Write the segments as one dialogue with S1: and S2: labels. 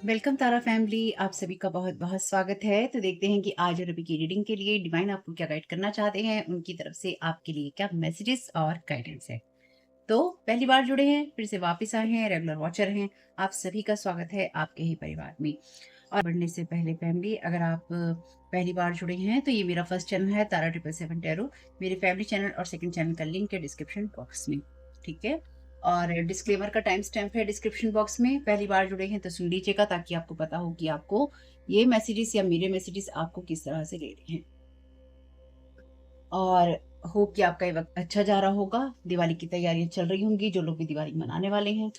S1: Welcome तारा family, आप सभी का बहुत बहुत स्वागत है। तो देखते हैं कि आज और अभी की रीडिंग के लिए डिवाइन आपको क्या गाइड करना चाहते हैं, उनकी तरफ से आपके लिए क्या मैसेजेस और गाइडेंस है। तो पहली बार जुड़े हैं, फिर से वापस आए हैं, रेगुलर वॉचर हैं, आप सभी का स्वागत है आपके ही परिवार में। और बढ़ने से पहले फैमिली, अगर आप पहली बार जुड़े हैं तो ये मेरा फर्स्ट चैनल है तारा 777 टैरो। मेरे फैमिली चैनल और सेकंड चैनल का लिंक है डिस्क्रिप्शन बॉक्स में। ठीक है। और डिस्क्लेमर का टाइम स्टैम्प है डिस्क्रिप्शन बॉक्स में। पहली बार जुड़े हैं तो सुन लीजिएगा, ताकि आपको पता हो कि आपको ये मैसेजेस या मेरे मैसेजेस आपको किस तरह से ले रहे हैं। और होप कि आपका ये वक्त अच्छा जा रहा होगा। दिवाली की तैयारियां चल रही होंगी, जो लोग भी दिवाली मनाने वाले हैं।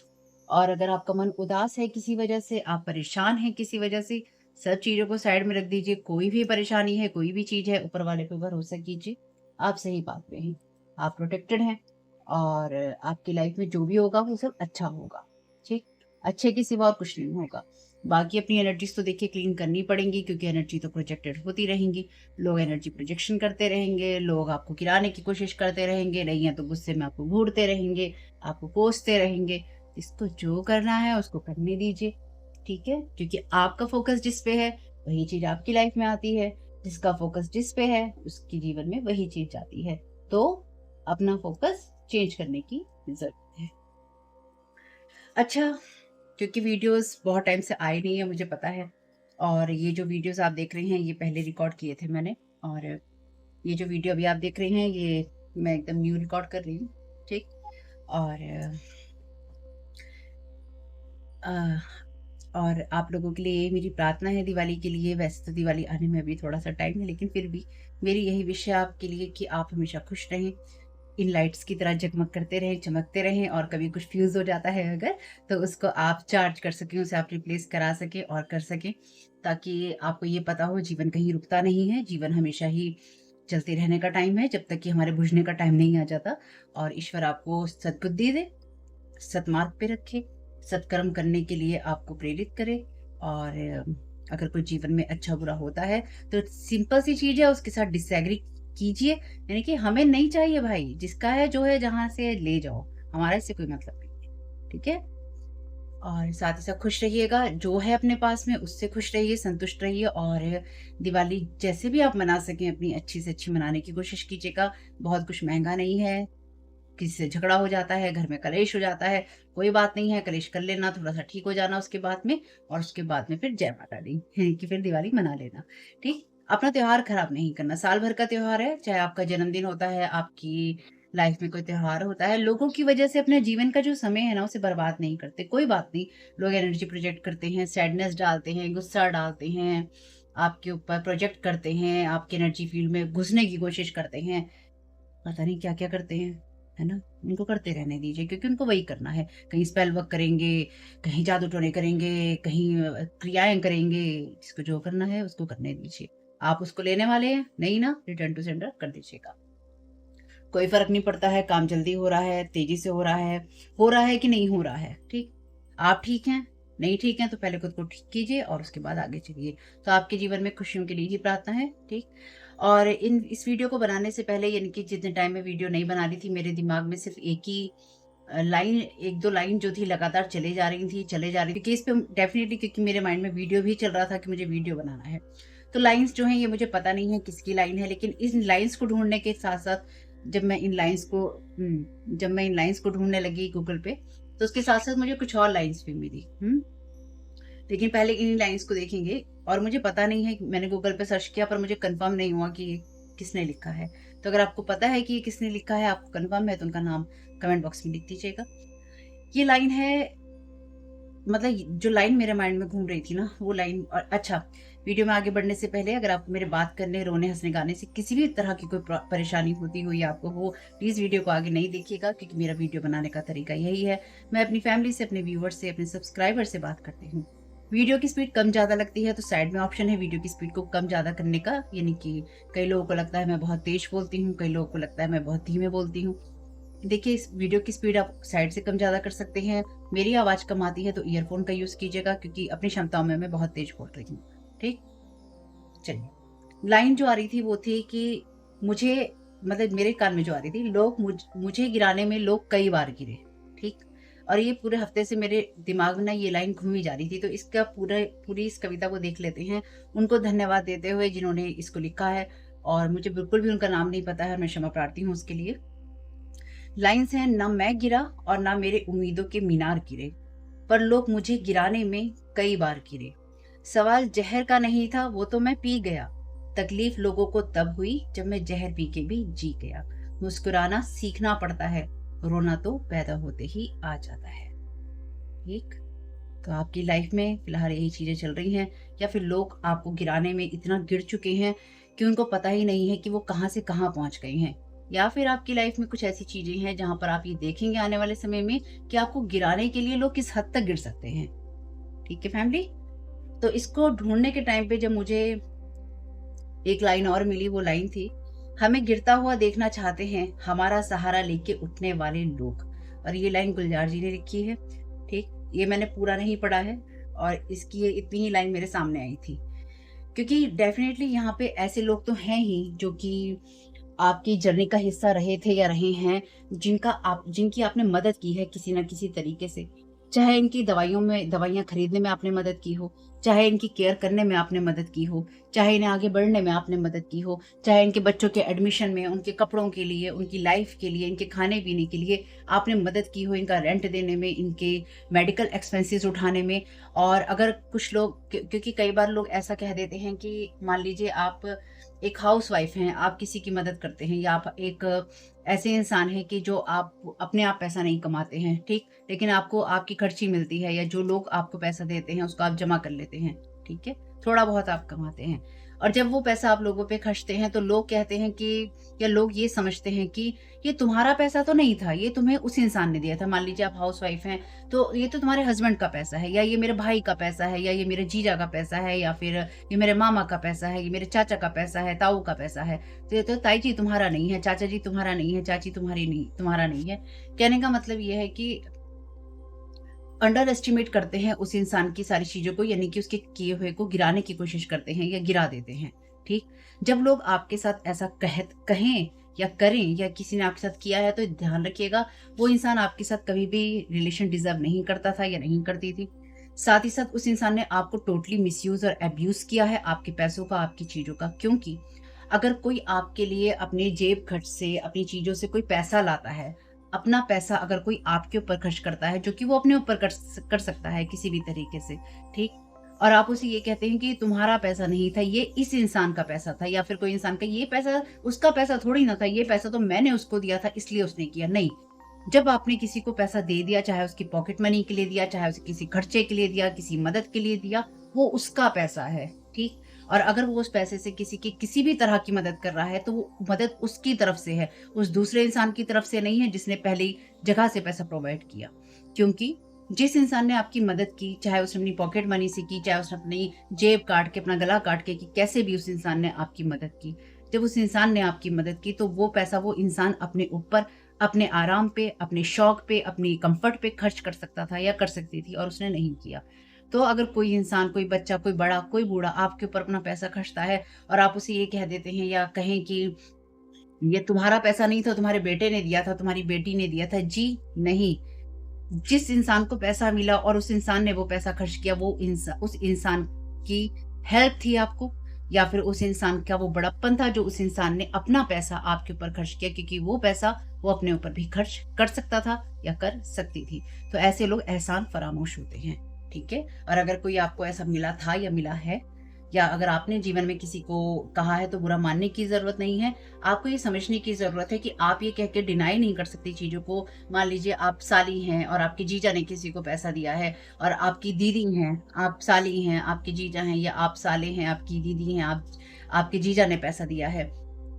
S1: और अगर आपका मन उदास है किसी वजह से, आप परेशान हैं किसी वजह से, सब चीज़ों को साइड में रख दीजिए। कोई भी परेशानी है, कोई भी चीज़ है, ऊपर वाले पे भरोसा कीजिए। आप सही बात पे हैं, आप प्रोटेक्टेड हैं। और आपकी लाइफ में जो भी होगा वो सब अच्छा होगा। ठीक, अच्छे के सिवा और कुछ नहीं होगा। बाकी अपनी एनर्जीज तो देखिए क्लीन करनी पड़ेंगी, क्योंकि एनर्जी तो प्रोजेक्टेड होती रहेंगी। लोग एनर्जी प्रोजेक्शन करते रहेंगे, लोग आपको गिराने की कोशिश करते रहेंगे, नहीं है तो गुस्से में आपको घूरते रहेंगे, आपको कोसते रहेंगे। इसको जो करना है उसको करने दीजिए। ठीक है, क्योंकि आपका फोकस जिस पे है वही चीज आपकी लाइफ में आती है। जिसका फोकस जिस पे है उसके जीवन में वही चीज आती है। तो अपना फोकस चेंज करने की जरूरत है। अच्छा, क्योंकि वीडियोस बहुत टाइम से आए नहीं है, मुझे पता है। और ये जो वीडियोस आप देख रहे हैं ये पहले रिकॉर्ड किए थे मैंने। और ये जो वीडियो अभी आप देख रहे हैं ये मैं एकदम न्यू रिकॉर्ड कर रही हूँ। ठीक। और अ, और आप लोगों के लिए मेरी प्रार्थना है दिवाली के लिए। वैसे तो दिवाली आने में अभी थोड़ा सा टाइम है, लेकिन फिर भी मेरी यही विश है आपके लिए कि आप हमेशा खुश रहें, इन लाइट्स की तरह जगमग करते रहें, चमकते रहें। और कभी कुछ फ्यूज हो जाता है अगर, तो उसको आप चार्ज कर सकें, उसे आप रिप्लेस करा सकें और कर सकें, ताकि आपको ये पता हो जीवन कहीं रुकता नहीं है। जीवन हमेशा ही चलते रहने का टाइम है, जब तक कि हमारे बुझने का टाइम नहीं आ जाता। और ईश्वर आपको सद्बुद्धि दे, सतमार्ग पे रखे, सत्कर्म करने के लिए आपको प्रेरित करे। और अगर कोई जीवन में अच्छा बुरा होता है तो सिंपल सी चीज है, उसके साथ डिसएग्री कीजिए। यानी कि हमें नहीं चाहिए भाई, जिसका है जो है जहां से ले जाओ, हमारा इससे कोई मतलब नहीं है। ठीक है। और साथ ही साथ खुश रहिएगा, जो है अपने पास में उससे खुश रहिए, संतुष्ट रहिए। और दिवाली जैसे भी आप मना सकें अपनी अच्छी से अच्छी मनाने की कोशिश कीजिएगा। बहुत कुछ महंगा नहीं है, किसी से झगड़ा हो जाता है, घर में कलेश हो जाता है, कोई बात नहीं है, कलेश कर लेना, थोड़ा-सा ठीक हो जाना उसके बाद में। और उसके बाद में फिर जय माता दी कि फिर दिवाली मना लेना। ठीक? अपना त्योहार खराब नहीं करना, साल भर का त्योहार है, चाहे आपका जन्मदिन होता है, आपकी लाइफ में कोई त्योहार होता है, लोगों की वजह से अपने जीवन का जो समय है ना, उसे बर्बाद नहीं करते। कोई बात नहीं, लोग एनर्जी प्रोजेक्ट करते हैं, सैडनेस डालते हैं, गुस्सा डालते हैं, आपके ऊपर प्रोजेक्ट करते हैं, आपकी एनर्जी फील्ड में घुसने की कोशिश करते हैं। पता नहीं क्या-क्या करते हैं, है ना? उनको करते रहने दीजिए, क्योंकि उनको वही करना है। कहीं स्पेल वर्क करेंगे, कहीं जादू-टोने करेंगे, कहीं क्रियाएँ करेंगे। जिसको जो करना है उसको करने दीजिए। आप उसको लेने वाले हैं, नहीं ना? रिटर्न टू सेंडर कर दीजिएगा। कोई फ़र्क नहीं पड़ता है, काम जल्दी हो रहा है, तेज़ी से हो रहा है कि नहीं हो रहा है, ठीक? आप ठीक हैं, नहीं ठीक हैं तो पहले खुद को ठीक कीजिए और उसके बाद आगे चलिए। तो आपके जीवन में खुशियों के लिए ही प्रार्थना है, ठीक? और इस वीडियो को बनाने से पहले, यानी कि जितने टाइम में वीडियो नहीं बना रही थी, मेरे दिमाग में सिर्फ़ एक ही लाइन, 1-2 लाइन जो थी लगातार चली जा रही थी, चले जा रही थी, कि इस पे डेफ़िनिटली, क्योंकि मेरे माइंड में वीडियो भी चल रहा था कि मुझे वीडियो बनाना है। तो लाइन्स जो हैं ये मुझे पता नहीं है किसकी लाइन है, लेकिन इन लाइन्स को ढूँढने के साथ-साथ जब मैं इन लाइन्स को जब मैं इन लाइन्स को ढूँढने लगी गूगल पे, तो उसके साथ-साथ मुझे कुछ और लाइन्स भी मिली। लेकिन पहले इन लाइन्स को देखेंगे। और मुझे पता नहीं है, मैंने गूगल पे सर्च किया पर मुझे कन्फर्म नहीं हुआ कि ये किसने लिखा है। तो अगर आपको पता है कि ये किसने लिखा है, आपको कन्फर्म है, तो उनका नाम कमेंट बॉक्स में लिख दीजिएगा। ये लाइन है, मतलब जो लाइन मेरे माइंड में घूम रही थी ना, वो लाइन। और अच्छा, वीडियो में आगे बढ़ने से पहले अगर आपको मेरे बात करने, रोने, हँसने, गाने से किसी भी तरह की कोई परेशानी होती हो या आपको हो, प्लीज़ वीडियो को आगे नहीं देखिएगा, क्योंकि मेरा वीडियो बनाने का तरीका यही है। मैं अपनी फैमिली से, अपने व्यूअर्स से, अपने सब्सक्राइबर से बात करती हूँ। वीडियो की स्पीड कम ज़्यादा लगती है तो साइड में ऑप्शन है वीडियो की स्पीड को कम ज़्यादा करने का, यानी कि कई लोगों को लगता है मैं बहुत तेज़ बोलती हूँ, कई लोगों को लगता है मैं बहुत धीमे बोलती हूँ। देखिए, इस वीडियो की स्पीड आप साइड से कम ज़्यादा कर सकते हैं। मेरी आवाज़ कम आती है तो ईयरफ़ोन का यूज़ कीजिएगा, क्योंकि अपनी क्षमताओं में मैं बहुत तेज़ बोल रही हूँ। ठीक? चलिए। लाइन जो आ रही थी वो थी कि मुझे, मतलब मेरे कान में जो आ रही थी, लोग मुझे गिराने में लोग कई बार गिरे। ठीक? और ये पूरे हफ्ते से मेरे दिमाग में ना ये लाइन घूमी जा रही थी, तो इसका पूरी इस कविता को देख लेते हैं। उनको धन्यवाद देते हुए जिन्होंने इसको लिखा है, और मुझे बिल्कुल भी उनका नाम नहीं पता है, मैं क्षमा प्रार्थी हूँ उसके लिए। लाइन्स हैं, ना मैं गिरा और ना मेरे उम्मीदों के मीनार गिरे, पर लोग मुझे गिराने में कई बार गिरे। सवाल जहर का नहीं था, वो तो मैं पी गया। तकलीफ लोगों को तब हुई जब मैं जहर पी के भी जी गया। मुस्कुराना सीखना पड़ता है, रोना तो पैदा होते ही आ जाता है। ठीक। तो आपकी लाइफ में फिलहाल यही चीजें चल रही हैं, या फिर लोग आपको गिराने में इतना गिर चुके हैं कि उनको पता ही नहीं है कि वो कहाँ से कहाँ पहुंच गए हैं, या फिर आपकी लाइफ में कुछ ऐसी चीजें हैं जहां पर आप ये देखेंगे आने वाले समय में कि आपको गिराने के लिए लोग किस हद तक गिर सकते हैं। ठीक है फैमिली। तो इसको ढूंढने के टाइम पे जब मुझे एक लाइन और मिली, वो लाइन थी, हमें गिरता हुआ देखना चाहते हैं हमारा सहारा लेके उठने वाले लोग। और ये लाइन गुलजार जी ने लिखी है। ठीक। ये मैंने पूरा नहीं पढ़ा है, और इसकी ये इतनी ही लाइन मेरे सामने आई थी, क्योंकि डेफिनेटली यहाँ पे ऐसे लोग तो हैं ही जो कि आपकी जर्नी का हिस्सा रहे थे या रहे हैं, जिनकी आपने मदद की है किसी न किसी तरीके से। चाहे इनकी दवाइयाँ खरीदने में आपने मदद की हो, चाहे इनकी केयर करने में आपने मदद की हो, चाहे इन्हें आगे बढ़ने में आपने मदद की हो, चाहे इनके बच्चों के एडमिशन में, उनके कपड़ों के लिए, उनकी लाइफ के लिए, इनके खाने-पीने के लिए आपने मदद की हो, इनका रेंट देने में, इनके मेडिकल एक्सपेंसेस उठाने में। और अगर कुछ लोग क्योंकि कई बार लोग ऐसा कह देते हैं कि मान लीजिए आप एक हाउसवाइफ हैं, आप किसी की मदद करते हैं, या आप एक ऐसे इंसान हैं कि जो आप अपने आप पैसा नहीं कमाते हैं, ठीक? लेकिन आपको आपकी खर्ची मिलती है, या जो लोग आपको पैसा देते हैं उसको आप जमा कर लेते हैं, ठीक है? थोड़ा बहुत आप कमाते हैं, और जब वो पैसा आप लोगों पे खर्चते हैं तो लोग कहते हैं कि, या लोग ये समझते हैं कि ये तुम्हारा पैसा तो नहीं था, ये तुम्हें उस इंसान ने दिया था। मान लीजिए आप हाउसवाइफ हैं, तो ये तो तुम्हारे हस्बैंड का पैसा है, या ये मेरे भाई का पैसा है, या ये मेरे जीजा का पैसा है, या फिर ये मेरे मामा का पैसा है, ये मेरे चाचा का पैसा है, ताऊ का पैसा है। तो ये तो ताई जी तुम्हारा नहीं है, चाचा जी तुम्हारा नहीं है, चाची तुम्हारा नहीं है। कहने का मतलब ये है कि अंडर एस्टिमेट करते हैं उस इंसान की सारी चीज़ों को, यानी कि उसके किए हुए को गिराने की कोशिश करते हैं या गिरा देते हैं, ठीक? जब लोग आपके साथ ऐसा कहें या करें, या किसी ने आपके साथ किया है, तो ध्यान रखिएगा वो इंसान आपके साथ कभी भी रिलेशन डिज़र्व नहीं करता था या नहीं करती थी। साथ ही साथ उस इंसान ने आपको टोटली मिसयूज़ और अब्यूज़ किया है, आपके पैसों का, आपकी चीज़ों का। क्योंकि अगर कोई आपके लिए अपने जेब खर्च से, अपनी चीज़ों से कोई पैसा लाता है, अपना पैसा अगर कोई आपके ऊपर खर्च करता है, जो कि वो अपने ऊपर कर सकता है किसी भी तरीके से, ठीक? और आप उसे ये कहते हैं कि तुम्हारा पैसा नहीं था, ये इस इंसान का पैसा था, या फिर कोई इंसान का ये पैसा उसका पैसा थोड़ी ना था, ये पैसा तो मैंने उसको दिया था इसलिए उसने किया। नहीं, जब आपने किसी को पैसा दे दिया, चाहे उसकी पॉकेट मनी के लिए दिया, चाहे उसे किसी खर्चे के लिए दिया, किसी मदद के लिए दिया, वो उसका पैसा है, ठीक? और अगर वो उस पैसे से किसी की किसी भी तरह की मदद कर रहा है, तो वो मदद उसकी तरफ से है, उस दूसरे इंसान की तरफ से नहीं है जिसने पहली जगह से पैसा प्रोवाइड किया। क्योंकि जिस इंसान ने आपकी मदद की, चाहे उसने अपनी पॉकेट मनी से की, चाहे उसने अपनी जेब काट के, अपना गला काट के की, कैसे भी उस इंसान ने आपकी मदद की। जब उस इंसान ने आपकी मदद की, तो वो पैसा वो इंसान अपने ऊपर, अपने आराम पे, अपने शौक पे, अपनी कम्फर्ट पे खर्च कर सकता था या कर सकती थी, और उसने नहीं किया। तो अगर कोई इंसान, कोई बच्चा, कोई बड़ा, कोई बूढ़ा आपके ऊपर अपना पैसा खर्चता है, और आप उसे ये कह देते हैं या कहें कि ये तुम्हारा पैसा नहीं था, तुम्हारे बेटे ने दिया था, तुम्हारी बेटी ने दिया था। जी, नहीं। जिस इंसान को पैसा मिला और उस इंसान ने वो पैसा खर्च किया, वो उस इंसान की हेल्प थी आपको, या फिर उस इंसान का वो बड़प्पन था जो उस इंसान ने अपना पैसा आपके ऊपर खर्च किया, क्योंकि वो पैसा वो अपने ऊपर भी खर्च कर सकता था या कर सकती थी। तो ऐसे लोग एहसान फरामोश होते हैं, ठीक है? और अगर कोई आपको ऐसा मिला था या मिला है, या अगर आपने जीवन में किसी को कहा है, तो बुरा मानने की ज़रूरत नहीं है। आपको ये समझने की ज़रूरत है कि आप ये कह के डिनाई नहीं कर सकती चीज़ों को। मान लीजिए आप साली हैं और आपके जीजा ने किसी को पैसा दिया है, और आपकी दीदी हैं, आप साली हैं, आपके जीजा हैं, या आप साले हैं, आपकी दीदी हैं, आपके जीजा ने पैसा दिया है।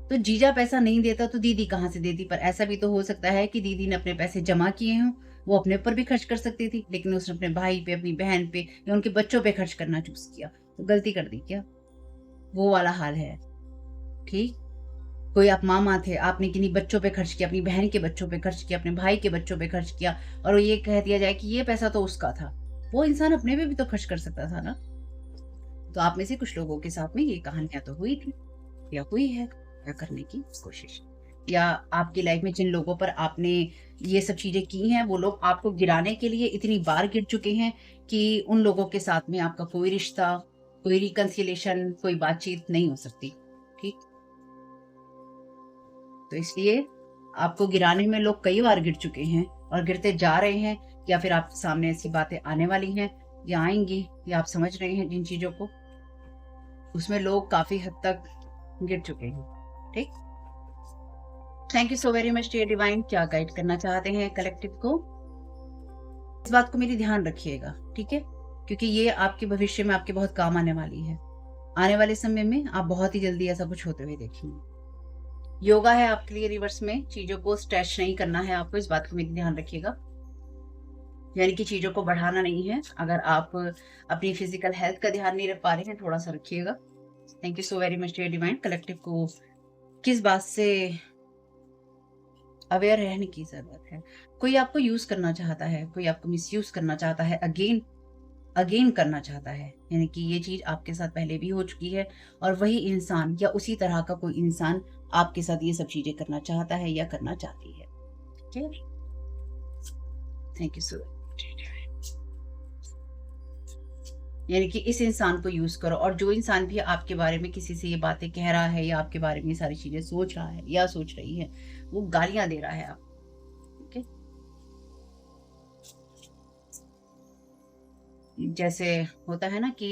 S1: तो जीजा पैसा नहीं देता तो दीदी कहाँ से देती? पर ऐसा भी तो हो सकता है कि दीदी ने अपने पैसे जमा किए हों, वो अपने ऊपर भी खर्च कर सकती थी, लेकिन उसने अपने भाई पे, अपनी बहन पे, या उनके बच्चों पे खर्च करना चूज़ किया। तो गलती कर दी क्या? वो वाला हाल है, ठीक? कोई आप मामा थे, आपने किन्हीं बच्चों पे खर्च किया, अपनी बहन के बच्चों पे खर्च किया, अपने भाई के बच्चों पे खर्च किया, और ये कह दिया जाए कि ये पैसा तो उसका था। वो इंसान अपने पे भी तो खर्च कर सकता था ना? तो आप में से कुछ लोगों के साथ में ये कहानियाँ तो हुई थी, या हुई है, या करने की कोशिश। या आपकी लाइफ में जिन लोगों पर आपने ये सब चीज़ें की हैं, वो लोग आपको गिराने के लिए इतनी बार गिर चुके हैं कि उन लोगों के साथ में आपका कोई रिश्ता, कोई रिकन्सिलिएशन, कोई बातचीत नहीं हो सकती। ठीक? तो इसलिए आपको गिराने में लोग कई बार गिर चुके हैं और गिरते जा रहे हैं, या फिर आपके सामने ऐसी बातें आने वाली हैं या आएँगी, या आप समझ रहे हैं जिन चीज़ों को, उसमें लोग काफ़ी हद तक गिर चुके हैं। ठीक? Thank you so very much dear divine. क्या गाइड करना चाहते हैं कलेक्टिव को? इस बात को मेरी ध्यान रखिएगा, ठीक है? क्योंकि ये आपके भविष्य में आपके बहुत काम आने वाली है। आने वाले समय में आप बहुत ही जल्दी ऐसा कुछ होते हुए देखेंगे। योगा है आपके लिए रिवर्स में, चीज़ों को स्ट्रेच नहीं करना है आपको, इस बात को मेरी ध्यान रखिएगा। यानी कि चीज़ों को बढ़ाना नहीं है। अगर आप अपनी फिज़िकल हेल्थ का ध्यान नहीं रख पा रहे हैं, थोड़ा-सा रखिएगा। Thank you so very much dear divine. Collective को किस बात से अवेयर रहने की ज़रूरत है? कोई आपको यूज़ करना चाहता है, कोई आपको मिसयूज़ करना चाहता है, अगेन अगेन करना चाहता है। यानी कि ये चीज़ आपके साथ पहले भी हो चुकी है और वही इंसान या उसी तरह का कोई इंसान आपके साथ ये सब चीज़ें करना चाहता है या करना चाहती है। ठीक है? Thank you so much. यानी कि इस इंसान को यूज़ करो, और जो इंसान भी आपके बारे में किसी से ये बातें कह रहा है या आपके बारे में ये सारी चीज़ें सोच रहा है या सोच रही है, वो गालियाँ दे रहा है आपको। ठीक है? जैसे होता है ना कि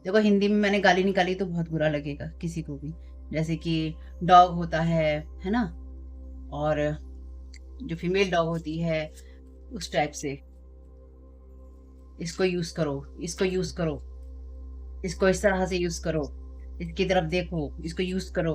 S1: देखो, हिंदी में मैंने गाली निकाली तो बहुत बुरा लगेगा किसी को भी। जैसे कि डॉग होता है ना? और जो फीमेल डॉग होती है, उस टाइप से, इसको यूज़ करो, इसको यूज़ करो, इसको इस तरह से यूज़ करो, इसकी तरफ देखो, इसको यूज़ करो।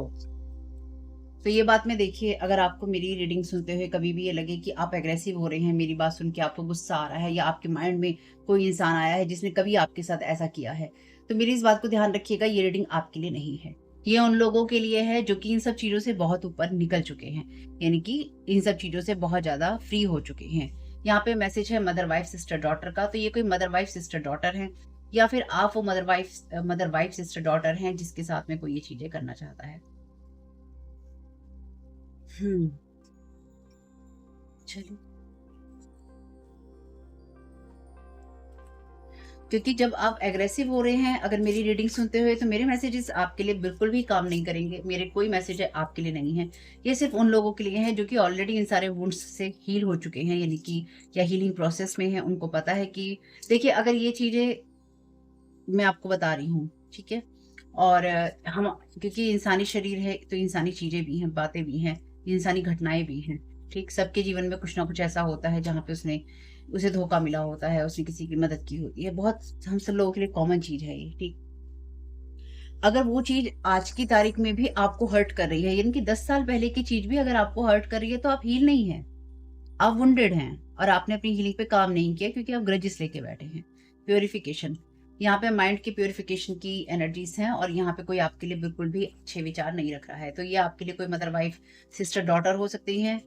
S1: तो ये बात में देखिए, अगर आपको मेरी रीडिंग सुनते हुए कभी भी ये लगे कि आप एग्रेसिव हो रहे हैं, मेरी बात सुन के आपको गुस्सा आ रहा है, या आपके माइंड में कोई इंसान आया है जिसने कभी आपके साथ ऐसा किया है, तो मेरी इस बात को ध्यान रखिएगा, ये रीडिंग आपके लिए नहीं है। ये उन लोगों के लिए है जो कि इन सब चीज़ों से बहुत ऊपर निकल चुके हैं, यानी कि इन सब चीज़ों से बहुत ज़्यादा फ्री हो चुके हैं। यहाँ पे मैसेज है मदर वाइफ सिस्टर डॉटर का, तो ये कोई मदर वाइफ सिस्टर डॉटर है, या फिर आप वो मदर वाइफ सिस्टर डॉटर हैं जिसके साथ में कोई ये चीज़ें करना चाहता है। हुँ, चलिए। क्योंकि जब आप एग्रेसिव हो रहे हैं, अगर मेरी रीडिंग सुनते हुए, तो मेरे मैसेजेस आपके लिए बिल्कुल भी काम नहीं करेंगे। मेरे कोई मैसेज है आपके लिए नहीं है। ये सिर्फ़ उन लोगों के लिए है जो कि ऑलरेडी इन सारे वुंड्स से हील हो चुके हैं, यानी कि या हीलिंग प्रोसेस में हैं। उनको पता है कि देखिए, अगर ये चीज़ें मैं आपको बता रही हूँ, ठीक है? और हम, क्योंकि इंसानी शरीर है, तो इंसानी चीज़ें भी हैं, बातें भी हैं, इंसानी घटनाएँ भी हैं, ठीक? सबके जीवन में कुछ ना कुछ ऐसा होता है जहाँ पे उसे धोखा मिला होता है, उसने किसी की मदद की होती है। बहुत हम सब लोगों के लिए कॉमन चीज़ है ये, ठीक? अगर वो चीज़ आज की तारीख में भी आपको हर्ट कर रही है, यानी कि 10 साल पहले की चीज़ भी अगर आपको हर्ट कर रही है, तो आप हील नहीं हैं, आप वुंडेड हैं, और आपने अपनी हीलिंग पे काम नहीं किया क्योंकि आप ग्रजेस लेके बैठे हैं। प्यूरिफिकेशन, यहाँ पे माइंड की प्यूरिफिकेशन की एनर्जीज़ हैं, और यहाँ पे कोई आपके लिए बिल्कुल भी अच्छे विचार नहीं रख रहा है। तो ये आपके लिए कोई मदर वाइफ, सिस्टर डॉटर हो सकती हैं,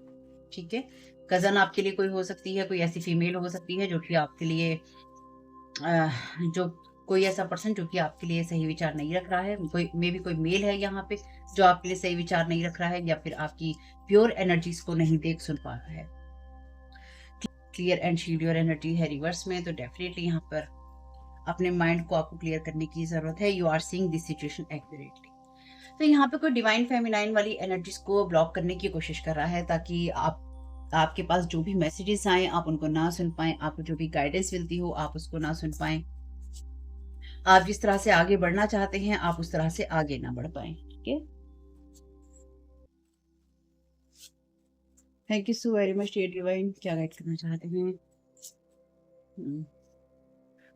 S1: ठीक है? कज़न आपके लिए कोई हो सकती है, कोई ऐसी फीमेल हो सकती है जो कि आपके लिए अ, जो कोई ऐसा पर्सन जो कि आपके लिए सही विचार नहीं रख रहा है, कोई मे बी कोई मेल है यहाँ पे जो आपके लिए सही विचार नहीं रख रहा है, या फिर आपकी प्योर एनर्जीज़ को नहीं देख सुन पा रहा है। Clear and shield your energy है रिवर्स में, तो डेफिनेटली यहाँ पर अपने माइंड को आपको क्लियर करने की ज़रूरत है। You are seeing this situation accurately. तो यहाँ पे कोई डिवाइन फेमिनाइन वाली एनर्जीज़ को ब्लॉक करने की कोशिश कर रहा है, ताकि आपके पास जो भी मैसेजेस आएँ, आप उनको ना सुन पाएँ, आपको जो भी गाइडेंस मिलती हो, आप उसको ना सुन पाएँ। आप जिस तरह से आगे बढ़ना चाहते हैं, आप उस तरह से आगे ना बढ़ पाएँ, ठीक है? Thank you so very much dear divine. क्या गाइड करना चाहते हैं? हुँ।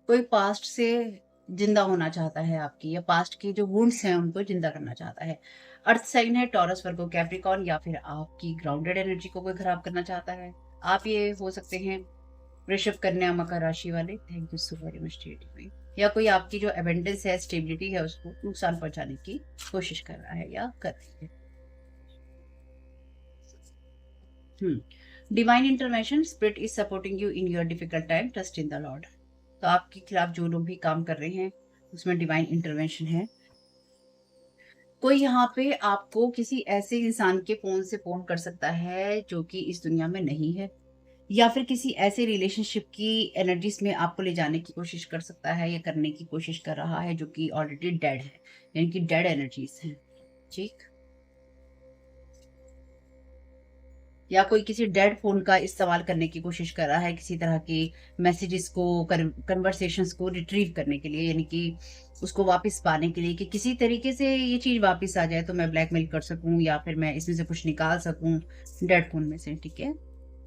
S1: कोई पास्ट से जिंदा होना चाहता है आपकी, या पास्ट की जो वुंड्स हैं उनको जिंदा करना चाहता है। अर्थ साइन है टॉरस, वर्गो, कैप्रिकॉर्न, या फिर आपकी ग्राउंडेड एनर्जी को कोई खराब करना चाहता है। आप ये हो सकते हैं वृषभ, कन्या, मकर राशि वाले। Thank you so very much dear divine. या कोई आपकी जो एबेंडेंस है, स्टेबिलिटी है, उसको नुकसान पहुंचाने की कोशिश कर रहा है या कर रही है। Divine intervention, spirit is supporting you in your difficult time, trust in the Lord. तो आपके खिलाफ जो लोग भी काम कर रहे हैं, उसमें डिवाइन इंटरवेंशन है। कोई यहाँ पे आपको किसी ऐसे इंसान के फ़ोन से फ़ोन कर सकता है जो कि इस दुनिया में नहीं है, या फिर किसी ऐसे रिलेशनशिप की एनर्जीज़ में आपको ले जाने की कोशिश कर सकता है या करने की कोशिश कर रहा है जो कि ऑलरेडी डेड है, यानी कि डेड एनर्जीज़ हैं। ठीक? या कोई किसी डेड फ़ोन का इस्तेमाल करने की कोशिश कर रहा है किसी तरह की मैसेजेस को, कन्वर्सेशंस को रिट्रीव करने के लिए, यानी कि उसको वापस पाने के लिए कि किसी तरीके से ये चीज़ वापस आ जाए तो मैं ब्लैकमेल कर सकूँ या फिर मैं इसमें से कुछ निकाल सकूँ डेड फ़ोन में से, ठीक है?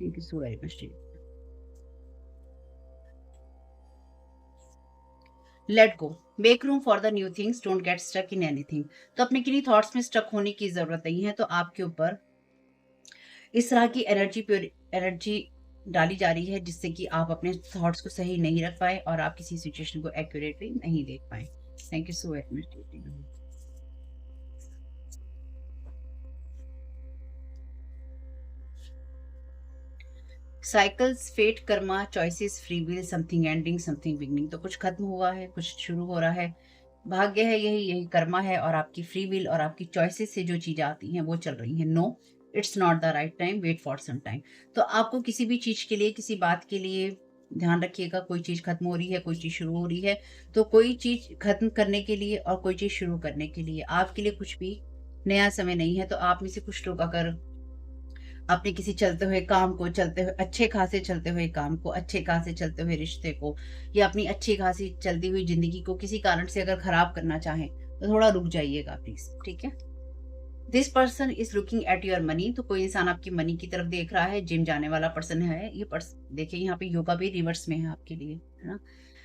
S1: Thank you so very much. Let go, make room for the new things, don't get stuck in anything. तो अपने किन्हीं थॉट्स में स्टक होने की ज़रूरत नहीं है, तो आपके ऊपर इस तरह की एनर्जी डाली जा रही है जिससे कि आप अपने थॉट्स को सही नहीं रख पाए और आप किसी सिचुएशन को एक्यूरेटली नहीं देख पाए। Thank you so very much. Cycles, fate, karma, choices, free will, something ending, something beginning. तो कुछ खत्म हुआ है, कुछ शुरू हो रहा है। भाग्य है, यही यही कर्मा है और आपकी फ्री विल और आपकी चॉइसेस से जो चीजें आती हैं वो चल रही हैं। No, it's not the right time, wait for some time. तो आपको किसी भी चीज के लिए, किसी बात के लिए ध्यान रखिएगा, कोई चीज खत्म हो रही है, कोई चीज शुरू हो रही है, तो कोई चीज खत्म करने के लिए और कोई चीज शुरू करने के लिए आपके लिए कुछ भी नया समय नहीं है। तो आप में से कुछ लोग अगर अपने किसी चलते हुए काम को, चलते हुए अच्छे खासे चलते हुए काम को, अच्छे खासे चलते हुए रिश्ते को या अपनी अच्छी खासी चलती हुई जिंदगी को किसी कारण से अगर खराब करना चाहें तो थोड़ा रुक जाइएगा प्लीज, ठीक है? This person is looking at your money. तो कोई इंसान आपकी मनी की तरफ देख रहा है, जिम जाने वाला पर्सन है ये पर्सन। देखिए यहाँ पे योगा भी रिवर्स में है आपके लिए, है ना?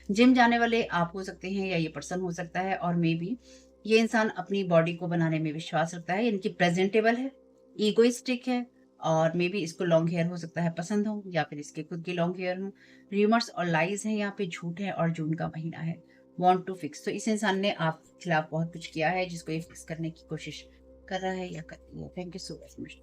S1: जिम जाने वाले आप हो सकते हैं या ये पर्सन हो सकता है, और मे बी ये इंसान अपनी बॉडी को बनाने में विश्वास रखता है, यानी कि प्रेजेंटेबल है, ईगोइस्टिक है, और मे बी इसको लॉन्ग हेयर हो सकता है पसंद हो या फिर इसके खुद के लॉन्ग हेयर हो। र्यूमर्स और लाइज हैं यहाँ पे, झूठ है, और जून का महीना है। वांट टू फिक्स, तो इस इंसान ने आपके खिलाफ बहुत कुछ किया है जिसको ये फिक्स करने की कोशिश कर रहा है या कर रही है। Thank you so very much.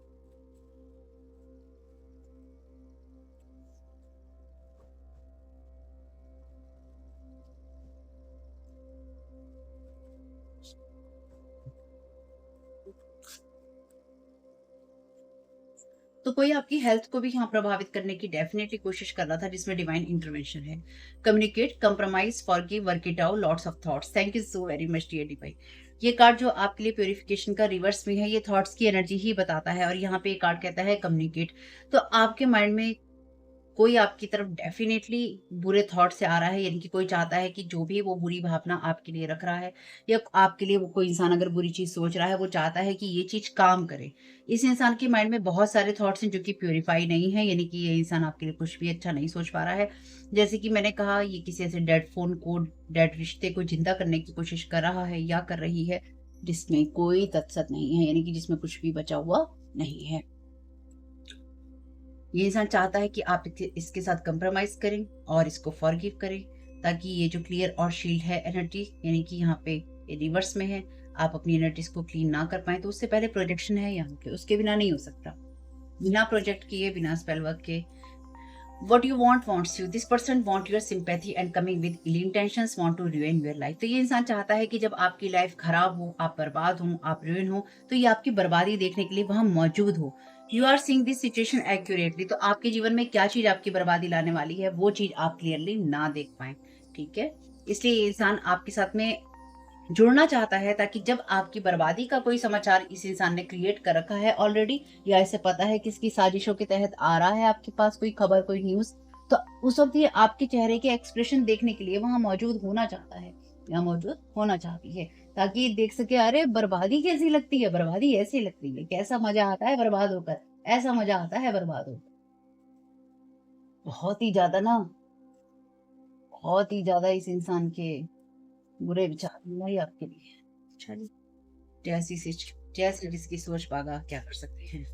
S1: तो कोई आपकी हेल्थ को भी यहाँ प्रभावित करने की डेफिनेटली कोशिश कर रहा था जिसमें डिवाइन इंटरवेंशन है। Communicate, compromise, forgive, work it out, lots of thoughts. Thank you so very much dear divine. ये कार्ड जो आपके लिए प्योरिफिकेशन का रिवर्स में है, ये थॉट्स की एनर्जी ही बताता है, और यहाँ पे ये कार्ड कहता है कम्युनिकेट। तो आपके माइंड में कोई आपकी तरफ डेफिनेटली बुरे थॉट से आ रहा है, यानी कि कोई चाहता है कि जो भी वो बुरी भावना आपके लिए रख रहा है या आपके लिए वो कोई इंसान अगर बुरी चीज सोच रहा है, वो चाहता है कि ये चीज काम करे। इस इंसान के माइंड में बहुत सारे थॉट्स हैं जो कि प्योरीफाई नहीं है, यानी कि ये इंसान आपके लिए कुछ भी अच्छा नहीं सोच पा रहा है। जैसे कि मैंने कहा, ये किसी ऐसे डेड फोन को, डेड रिश्ते को जिंदा करने की कोशिश कर रहा है या कर रही है जिसमें कोई तत्सत नहीं है, यानी कि जिसमें कुछ भी बचा हुआ नहीं है। ये इंसान चाहता है कि आप इसके साथ कंप्रोमाइज करें और इसको फॉरगिव करें, ताकि ये जो क्लियर और शील्ड है एनर्जी, यानी कि यहाँ पे ये रिवर्स में है, आप अपनी एनर्जीज को क्लीन ना कर पाए। तो उससे पहले प्रोजेक्शन है यहाँ पे, उसके बिना नहीं हो सकता, बिना प्रोजेक्ट किए, बिना स्पेल वर्क के। What you want wants you. This person want your sympathy and coming with ill intentions want to ruin your life. तो ये इंसान चाहता है कि जब आपकी लाइफ खराब हो, आप बर्बाद हो, आप ruin हो, तो ये आपकी बर्बादी देखने के लिए वहां मौजूद हो। You are seeing this situation accurately. तो आपके जीवन में क्या चीज आपकी बर्बादी लाने वाली है वो चीज आप क्लियरली ना देख पाए, ठीक है? इसलिए ये इंसान आपके साथ में जुड़ना चाहता है, ताकि जब आपकी बर्बादी का कोई समाचार इस इंसान ने क्रिएट कर रखा है ऑलरेडी, या इसे पता है किसकी साजिशों के तहत आ रहा है आपके पास कोई खबर, कोई न्यूज, तो उस वक्त ये आपके चेहरे के एक्सप्रेशन देखने के लिए वहां मौजूद होना चाहता है या मौजूद होना चाहती है, ताकि ये देख सके, अरे बर्बादी कैसी लगती है, बर्बादी ऐसी लगती है, कैसा मजा आता है बर्बाद होकर, ऐसा मजा आता है बर्बाद होकर। बहुत ही ज्यादा ना, बहुत ही ज्यादा इस इंसान के बुरे विचार नहीं आपके लिए। चलिए, जैसी जैसे जिसकी सोच पागा क्या कर सकते हैं।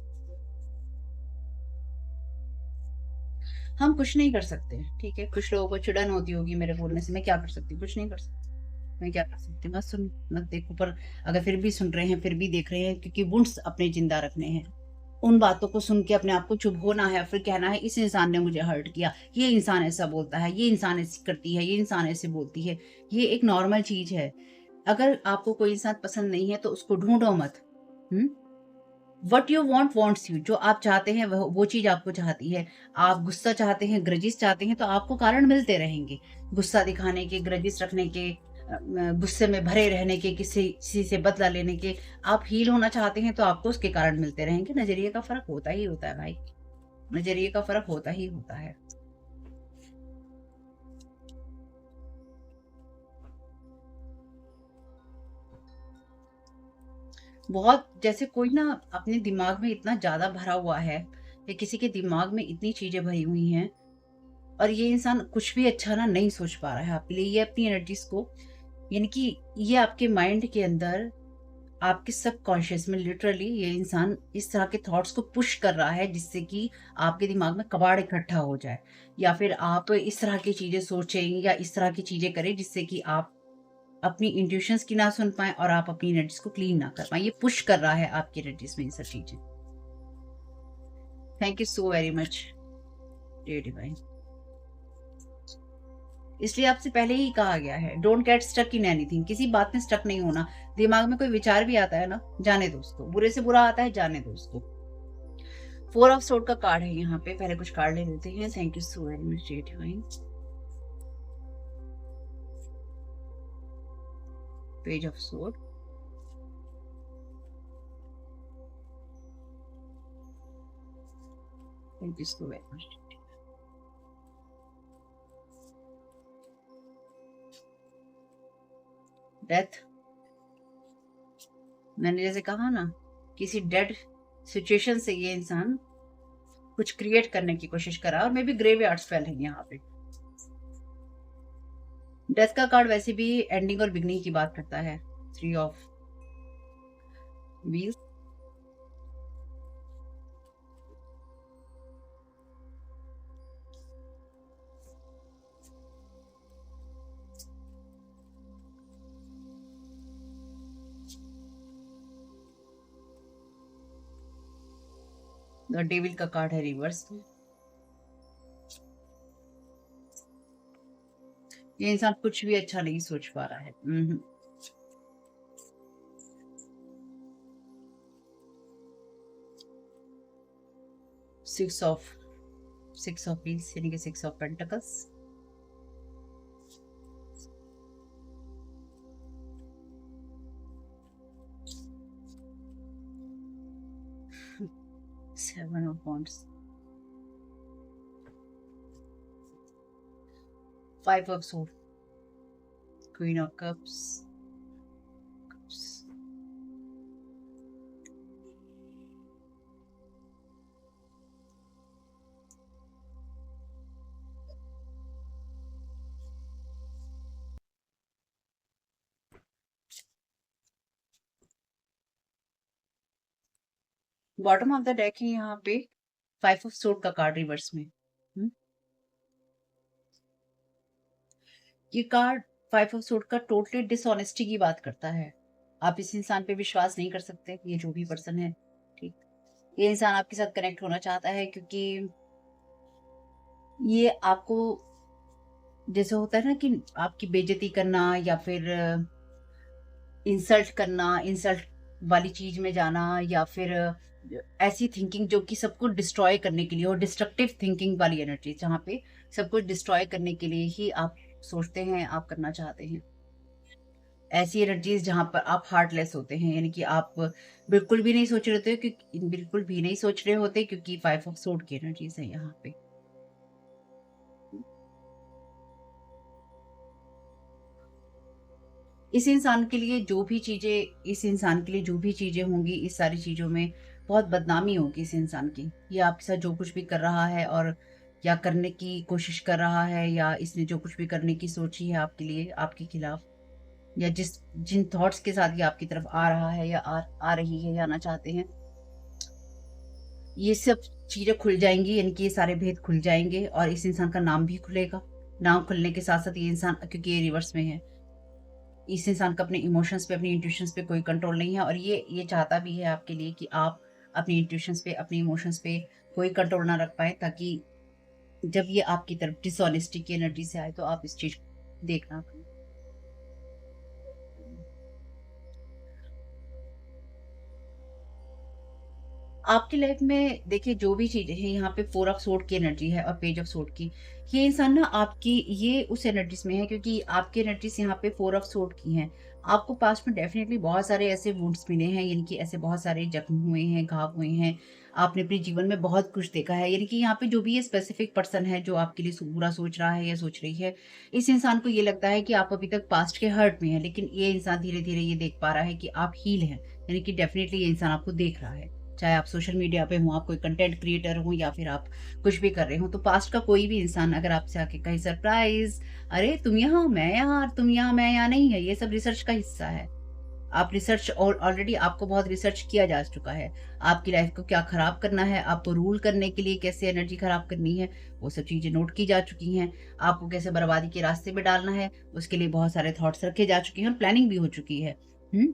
S1: हम कुछ नहीं कर सकते, ठीक है? कुछ लोगों को चिड़न होती होगी मेरे बोलने से, मैं क्या कर सकती हूँ? कुछ नहीं कर सकती। मैं क्या कर सकती हूँ? मत सुन, मत देखो। पर अगर फिर भी सुन रहे हैं, फिर भी देख रहे हैं, क्योंकि वुंड्स अपने जिंदा रखने हैं। उन बातों को सुन के अपने आप को चुप होना है, फिर कहना है इस इंसान ने मुझे हर्ट किया, ये इंसान ऐसा बोलता है, ये इंसान ऐसी करती है, ये इंसान ऐसे बोलती है। ये एक नॉर्मल चीज है। अगर आपको कोई इंसान पसंद नहीं है तो उसको ढूँढो मत। हुँ? What you want wants you, जो आप चाहते हैं वो चीज़ आपको चाहती है। आप गुस्सा चाहते हैं, ग्रजेस चाहते हैं, तो आपको कारण मिलते रहेंगे। गुस्सा दिखाने के, ग्रजेस रखने के, गुस्से में भरे रहने के, किसी से बदला लेने के। आप हील होना चाहते हैं तो आपको उसके कारण मिलते रहेंगे। नज़रिए का फ़र्क होता ही होता है भाई, नज़रिए का फ़र्क होता ही होता है। बहुत जैसे कोई ना अपने दिमाग में इतना ज़्यादा भरा हुआ है, या किसी के दिमाग में इतनी चीज़ें भरी हुई हैं, और ये इंसान कुछ भी अच्छा ना नहीं सोच पा रहा है आपके लिए। ये अपनी एनर्जीज़ को, यानी कि ये आपके माइंड के अंदर, आपके सबकॉन्शियस में लिटरली ये इंसान इस तरह के थॉट्स को पुश कर रहा है, जिससे कि आपके दिमाग में कबाड़ इकट्ठा हो जाए, या फिर आप इस तरह की चीज़ें सोचें या इस तरह की चीज़ें करें, जिससे कि आप अपनी इंट्यूशंस की ना सुन पाएँ और आप अपनी एनर्जीज़ को क्लीन ना कर पाएँ। ये पुश कर रहा है आपकी एनर्जीज़ में ये सब चीज़ें। Thank you so very much dear divine. इसलिए आपसे पहले ही कहा गया है, don't get stuck in anything. किसी बात में स्टक नहीं होना। दिमाग में कोई विचार भी आता है ना, जाने दो उसको। बुरे से बुरा आता है, जाने दो उसको। फोर ऑफ सोर्ड का कार्ड है यहाँ पे। पहले कुछ कार्ड ले लेते हैं। Thank you so very much dear divine. Page of sword, thank you so very much. Death, मैंने जैसे कहा ना, किसी डेड सिचुएशन से ये इंसान कुछ क्रिएट करने की कोशिश करा, और मे बी ग्रेवयार्ड स्पेल है यहाँ पे। डेथ का कार्ड वैसे भी एंडिंग और बिगनिंग की बात करता है। Three of wheels, the devil का कार्ड है रिवर्स में। ये इंसान कुछ भी अच्छा नहीं सोच पा रहा है। सिक्स ऑफ व्हील्स, यानी कि six of pentacles, seven of wands, five of sword, queen of cups, bottom of the deck है यहाँ पे फाइव ऑफ सोर्ड का कार्ड रिवर्स में। ये कार्ड फाइव ऑफ सोर्ड का टोटली डिसऑनेस्टी की बात करता है। आप इस इंसान पे विश्वास नहीं कर सकते, ये जो भी पर्सन है। ठीक, ये इंसान आपके साथ कनेक्ट होना चाहता है, क्योंकि ये आपको, जैसे होता है ना कि आपकी बेइज्जती करना, या फिर इंसल्ट करना, इंसल्ट वाली चीज में जाना, या फिर ऐसी थिंकिंग जो कि सबको डिस्ट्रॉय करने के लिए, और डिस्ट्रक्टिव थिंकिंग वाली एनर्जी, जहाँ पे सब कुछ डिस्ट्रॉय करने के लिए ही आप सोचते हैं, आप करना चाहते हैं। ऐसी एनर्जीज जहाँ पर आप हार्टलेस होते हैं, यानी कि आप बिल्कुल भी नहीं सोच रहे होते, क्योंकि बिल्कुल भी नहीं सोच रहे होते, क्योंकि फाइव ऑफ सोर्ड की एनर्जीज है यहाँ पे। इस इंसान के लिए जो भी चीजें होंगी, इस सारी चीजों में बहुत बदनामी होगी इस इंसान की। ये आपके साथ जो कुछ भी कर रहा है, और या करने की कोशिश कर रहा है, या इसने जो कुछ भी करने की सोची है आपके लिए, आपके खिलाफ, या जिन थॉट्स के साथ ये आपकी तरफ आ रहा है, या आ रही है, या आना चाहते हैं, ये सब चीजें खुल जाएंगी, यानी कि ये सारे भेद खुल जाएंगे, और इस इंसान का नाम भी खुलेगा। नाम खुलने के साथ साथ ये इंसान, क्योंकि ये रिवर्स में है, इस इंसान का अपने इमोशंस पे, अपनी इंट्यूशंस पे कोई कंट्रोल नहीं है, और ये चाहता भी है आपके लिए कि आप अपनी इंट्यूशंस पे, अपनी इमोशंस पे कोई कंट्रोल ना रख पाए, ताकि जब ये आपकी तरफ डिसऑनेस्टी की एनर्जी से आए तो आप इस चीज को देखना। आपकी लाइफ में देखिए जो भी चीज़ें हैं, यहाँ पे 4 ऑफ सोर्ड की एनर्जी है और पेज ऑफ सोर्ड की। ये इंसान ना आपकी ये उस एनर्जीज़ में है क्योंकि आपकी एनर्जीज़ यहाँ पे 4 ऑफ सोर्ड की हैं। आपको पास्ट में डेफ़िनेटली बहुत सारे ऐसे वुंड्स मिले हैं, यानी कि ऐसे बहुत सारे ज़ख्म हुए हैं, घाव हुए हैं। आपने अपने जीवन में बहुत कुछ देखा है, यानी कि यहाँ पे जो भी ये स्पेसिफ़िक पर्सन है जो आपके लिए बुरा सोच रहा है या सोच रही है, इस इंसान को ये लगता है कि आप अभी तक पास्ट के हर्ट में हैं, लेकिन ये इंसान धीरे-धीरे ये देख पा रहा है कि आप हील हैं। यानी कि डेफ़िनेटली ये इंसान आपको देख रहा है। चाहे आप सोशल मीडिया पे हों, आप कोई कंटेंट क्रिएटर हों या फिर आप कुछ भी कर रहे हों, तो पास्ट का कोई भी इंसान अगर आपसे आके कहे सरप्राइज़, "अरे! तुम यहाँ, मैं यहाँ, तुम यहाँ, मैं यहाँ" नहीं है, ये सब रिसर्च का हिस्सा है। आप रिसर्च ऑलरेडी आपको बहुत रिसर्च किया जा चुका है। आपकी लाइफ़ को क्या खराब करना है, आपको रूल करने के लिए कैसे एनर्जी खराब करनी है, वो सब चीज़ें नोट की जा चुकी हैं। आपको कैसे बर्बादी के रास्ते पे डालना है, उसके लिए बहुत सारे थॉट्स रखे जा चुके हैं और प्लानिंग भी हो चुकी है। हुँ?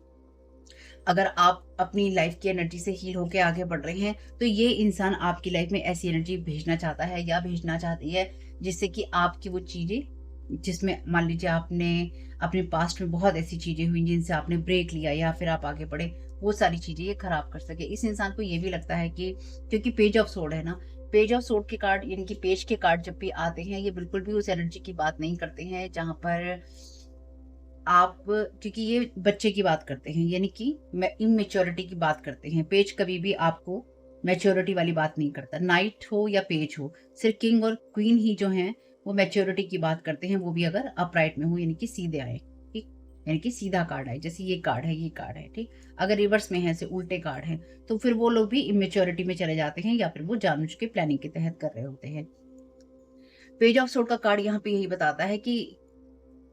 S1: अगर आप अपनी लाइफ की एनर्जी से हील होके आगे बढ़ रहे हैं, तो ये इंसान आपकी लाइफ में ऐसी एनर्जी भेजना चाहता है या भेजना चाहती है, जिससे कि आपकी वो चीज़ें जिसमें मान लीजिए आपने अपने पास्ट में बहुत ऐसी चीज़ें हुई जिनसे आपने ब्रेक लिया या फिर आप आगे बढ़े, वो सारी चीज़ें ये खराब कर सके। इस इंसान को ये भी लगता है कि क्योंकि पेज ऑफ सोर्ड है ना, पेज ऑफ सोर्ड के कार्ड यानी कि पेज के कार्ड जब भी आते हैं, ये बिल्कुल भी उस एनर्जी की बात नहीं करते हैं जहाँ पर आप क्योंकि ये बच्चे की बात करते हैं, यानी कि इमेच्योरिटी की बात करते हैं। पेज कभी भी आपको मैच्योरिटी वाली बात नहीं करता। नाइट हो या पेज हो, सिर्फ़ किंग और क्वीन ही जो हैं, वो मैच्योरिटी की बात करते हैं, वो भी अगर अपराइट में हो यानी कि सीधे आए, ठीक? यानी कि सीधा कार्ड आए, जैसे ये कार्ड है, ये कार्ड है, ठीक? अगर रिवर्स में है, ऐसे उल्टे कार्ड हैं, तो फिर वो लोग भी इमेच्योरिटी में चले जाते हैं या फिर वो जानबूझ के प्लानिंग के तहत कर रहे होते हैं। पेज ऑफ सोर्ड का कार्ड यहाँ पे यही बताता है कि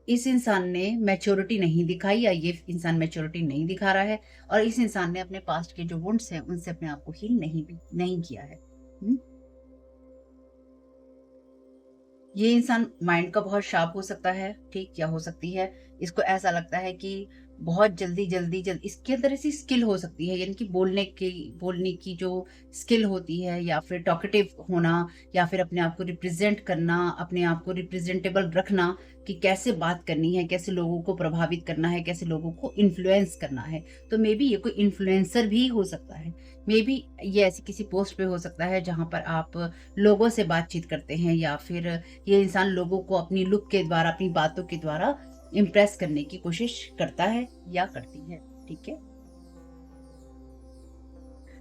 S1: इस इंसान ने मैच्योरिटी नहीं दिखाई या ये इंसान मैच्योरिटी नहीं दिखा रहा है और इस इंसान ने अपने पास्ट के जो वुंड्स हैं उनसे अपने आप को हील नहीं किया है। हुँ? ये इंसान माइंड का बहुत शार्प हो सकता है, ठीक? या हो सकती है, इसको ऐसा लगता है कि बहुत जल्दी इसके अंदर ऐसी स्किल हो सकती है, यानी कि बोलने की जो स्किल होती है या फिर टॉकेटिव होना या फिर अपने आप को रिप्रेज़ेंट करना, अपने आप को रिप्रेज़ेंटेबल रखना कि कैसे बात करनी है, कैसे लोगों को प्रभावित करना है, कैसे लोगों को इन्फ्लुएंस करना है। तो मे बी ये कोई इन्फ्लुएंसर भी हो सकता है। मे बी ये ऐसी किसी पोस्ट पे हो सकता है जहाँ पर आप लोगों से बातचीत करते हैं या फिर ये इंसान लोगों को अपनी लुक के द्वारा, अपनी बातों के द्वारा इम्प्रेस करने की कोशिश करता है या करती है, ठीक है?